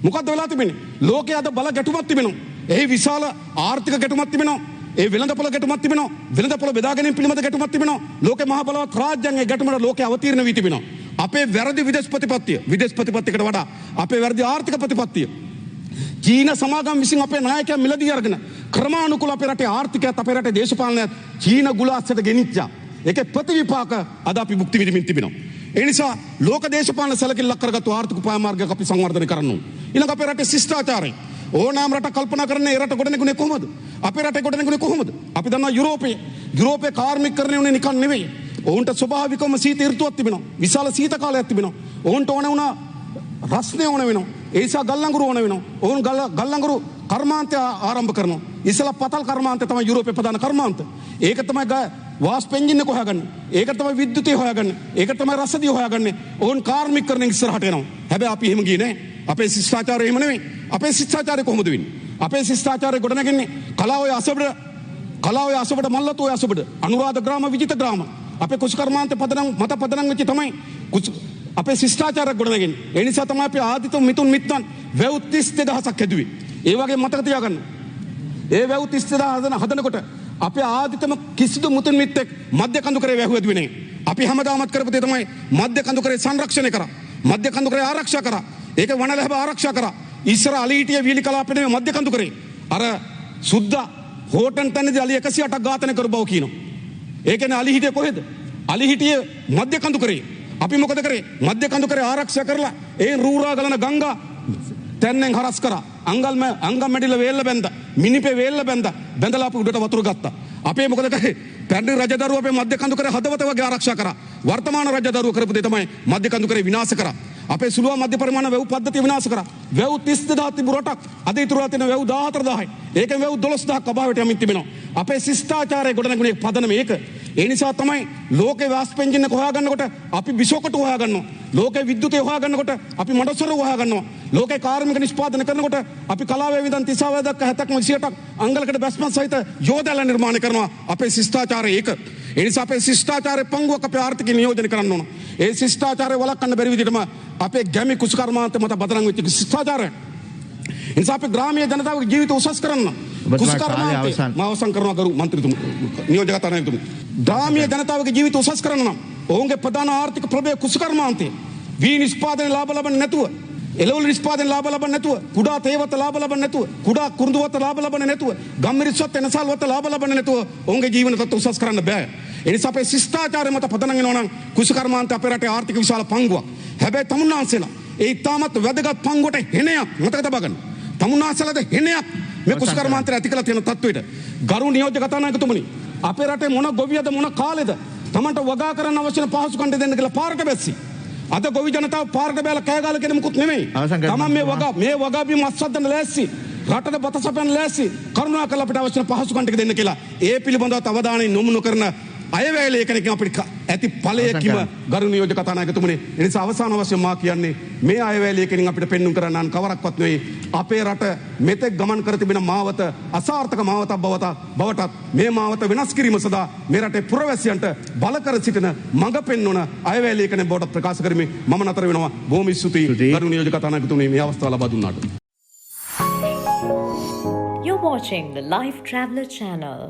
මොකද්ද වෙලා තිබෙන්නේ? ලෝකයේ අද බල ගැටුමක් තිබෙනවා. එහි විශාල ආර්ථික ගැටුමක් තිබෙනවා. ඒ වෙළඳපොළ ගැටුමක් තිබෙනවා. වෙළඳපොළ බෙදා ගැනීම පිළිබඳ ගැටුමක් තිබෙනවා. ලෝකේ මහ බලවත් රාජ්‍යයන් ඒ ගැටුමට ලෝකේ අවතීර්ණ වී තිබෙනවා. අපේ වැරදි විදේශ ප්‍රතිපත්තියකට වඩා අපේ වැරදි ආර්ථික ප්‍රතිපත්තිය චීන සමාගම් විසින් අපේ නායකයන් මිලදී අරගෙන ක්‍රමානුකූල අපේ රටේ ආර්ථිකයත් අපේ රටේ දේශපාලනයත් චීන ගුලාස්සට ගෙනිච්චා. ඒකේ ප්‍රතිවිපාක අද අපි භුක්ති විඳින්න තිබෙනවා. ඒ නිසා ලෝක දේශපාලන සැලකිල්ලක් කරගත්තු ආර්ථික උපාය මාර්ගයක් අපි සංවර්ධනය කරන්න ඕන. ඊළඟ අපේ රටේ ශිෂ්ටාචාරය ඕනෑම රටක් කල්පනා කරන්නේ ඒ රට ගොඩනැගුණේ කොහොමද? අපේ රටේ ගොඩනැගුණේ කොහොමද? අපි දන්නවා යුරෝපයේ කාර්මිකකරණය උනේ නිකන් නෙවෙයි. ඔවුන්ට ස්වභාවිකවම සීත ඍතුවක් තිබෙනවා. විශාල සීත කාලයක් තිබෙනවා. ඔවුන්ට ඕන වුණා රස්නේ ඕන වෙනවා. ඒ නිසා ගල්ලංගුරු ඕන වෙනවා. ඔවුන් ගල්ලංගුරු කර්මාන්තය ආරම්භ කරනවා. ඉස්සලා පතල් කර්මාන්තය තමයි යුරෝපයේ ප්‍රධාන කර්මාන්ත. ඒක තමයි වාස්ප එන්ජින් එක හොයාගන්නේ. ඒක තමයි විද්‍යුතය හොයාගන්නේ. ඒක තමයි රසදිය හොයාගන්නේ. ඔවුන් කාර්මිකකරණයෙන් ඉස්සරහට එනවා. හැබැයි අපි එහෙම ගියේ නෑ. අපේ ශිෂ්ටාචාරය එහෙම නෙවෙයි. අපේ ශිෂ්ටාචාරය කොහොමද වෙන්නේ? අපේ ශිෂ්ටාචාරය ගොඩනගන්නේ කලාවේ අසබඩ මල්ලතෝය අසබඩ අනුරාධ ග්‍රාම විජිත ග්‍රාම අපේ කුෂ්කර්මාන්ත පදනම් වෙච්ච තමයි අපේ ශිෂ්ටාචාරය ගොඩනගන්නේ. ඒ නිසා තමයි අපි ආදිත මිතුන් මිත්තන් වැව් 32000ක් හැදුවේ. ඒ වගේ මතක තියාගන්න. ඒ වැව් 32000 හදනකොට අපේ ආදිතම කිසිදු මුතුන් මිත්තෙක් මධ්‍ය කඳුකරේ වැහුව දුවේ නැහැ. අපි හැමදාමත් කරපු දේ තමයි මධ්‍ය කඳුකරේ සංරක්ෂණය කරා. මධ්‍ය කඳුකරේ ආරක්ෂා කරා. ඒක වනලැබ ආරක්ෂා කරා. ඉස්සර අලිහිටිය වීලි කලාපේ මධ්‍ය කඳුකරේ අර සුද්දා හෝටන් තැනදී අලි 108ක් ඝාතනය කරු බව කියනවා. ඒ කියන්නේ අලිහිටිය කොහෙද? අලිහිටිය මධ්‍ය කඳුකරේ. අපි මොකද කරේ? මධ්‍ය කඳුකරේ ආරක්ෂා කරලා ඒ රූරා ගලන ගංගා තැන්නෙන් හරස් කරා. අංගම් මැඩිල වේල්ල බැඳා. මිනිපේ වේල්ල බැඳා. බැඳලා අපි උඩට වතුර ගත්තා. අපේ මොකද කරේ? පැරණි රජදරුව අපේ මධ්‍ය කඳුකරේ හදවත වගේ ආරක්ෂා කරා. වර්තමාන රජදරුව කරපු දේ තමයි මධ්‍ය කඳුකරේ විනාශ කරා. අපේ සුළුව මධ්‍ය පරිමාණ වැව් පද්ධතිය විනාශ කරා. වැව් 32000 තිබු රටක් අද ඉතුරුලා තියෙන වැව් 14000යි. ඒකෙන් වැව් 12000ක් අභාවයට යමින් තිබෙනවා. අපේ ශිෂ්ටාචාරයේ ගොඩනැගුණේ පදනම මේක. ඒ නිසා තමයි ලෝකේ වාස්ප එන්ජින් එක හොයාගන්නකොට අපි බිසෝකට හොයාගන්නවා. ලෝකේ විද්‍යුතය හොයාගන්නකොට අපි මඩසොර හොයාගන්නවා. ලෝකේ කාර්මික නිෂ්පාදනය කරනකොට අපි කලාවේ විඳන් 30 දක්වා 70ක් 100ක් අංගලකට බැස්මත් සහිත යෝධයල නිර්මාණය කරනවා. අපේ ශිෂ්ටාචාරය ඒක. ඒ නිසා අපේ ශිෂ්ටාචාරයේ පංගුවක් අපේ ආර්ථිකය නියෝජනය කරන්න ඕන. ඒ ශිෂ්ටාචාරය වළක්වන්න බැරි විදිහටම අපේ ගැමි කුසකර්මාන්ත මත බදනම් වෙච්ච ශිෂ්ටාචාරය. ඒ නිසා අපේ ග්‍රාමීය ජනතාවගේ ජීවිත උසස් කරන්න කුසකර්මාන්ත මාවසන් කරනවා ගරු මන්ත්‍රීතුමා නියෝජක තානායකතුමා. ග්‍රාමීය ජනතාවගේ ජීවිත උසස් කරන්න නම් ඔවුන්ගේ ප්‍රධාන ආර්ථික ප්‍රභේය කුසකර්මාන්තය වී නිෂ්පාදන ලාභ ලබන්නේ නැතුව එළවලු නිෂ්පාදන ලාභ ලබන්නේ නැතුව කුඩා තේවත ලාභ ලබන්නේ නැතුව කුඩා කුරුඳුවත ලාභ ලබන්නේ නැතුව ගම්මිරිස්සොත් එනසල්වත ලාභ ලබන්නේ නැතුව ඔවුන්ගේ ජීවන තත්ත්ව උසස් කරන්න බෑ. ඒ නිසා අපේ ශිෂ්ටාචාරය මත පදනම් වෙනවා නම් කුසකර්මාන්ත අපේ රටේ ආර්ථික විශාල පංගුවක්. හැබැයි තමුන්නාන්සේලා ඒ ඉතාමත් වැදගත් පංගුවට හෙනයක් මතක තබා ගන්න. තමුන්නාන්සේලාද හෙනයක් මේ කුසකර්මාන්තය ඇති කළ තියෙන තත්ත්වයට. ගරු නියෝජක කතානායකතුමනි අපේ රටේ මොන ගොවියද මොන කාලෙද තමන්ට වගා කරන්න අවශ්‍ය පහසුකම් දෙන්න කියලා පාරට බැස්සි. අද ගොවි ජනතාව පාරට බැලලා කෑ ගාලා කියන මුකුත් නෙමෙයි. තමන් මේ වගා බීම අස්වද්දන්න ලෑස්ති. රටට බත සපයන්න ලෑස්ති. කරුණාකරලා අපිට අවශ්‍ය පහසුකම් ටික දෙන්න කියලා. ඒ පිළිබඳව අවධානය යොමු නොකරන අයවැය ලේඛනකින් අපිට ඇති ඵලයකින් ගරු නියෝජක කතානායකතුමනි ඒ නිසා අවසාන වශයෙන් මා කියන්නේ මේ අයවැය ලේඛනින් අපිට පෙන්눔 කරන්න කවරක්වත් නෙවෙයි අපේ රට මෙතෙක් ගමන් කර තිබෙන මාවත අසාර්ථක මාවතක් බවටත් මේ මාවත වෙනස් කිරීම සඳහා මේ රටේ පුරවැසියන්ට බල කර සිටින මඟ පෙන්වන අයවැය ලේඛනය බවට ප්‍රකාශ කරමින් මම නතර වෙනවා. බොහොම ස්තුතියි ගරු නියෝජක කතානායකතුමනි මේ අවස්ථාව ලබා දුන්නාට. You're watching the Life Traveler channel.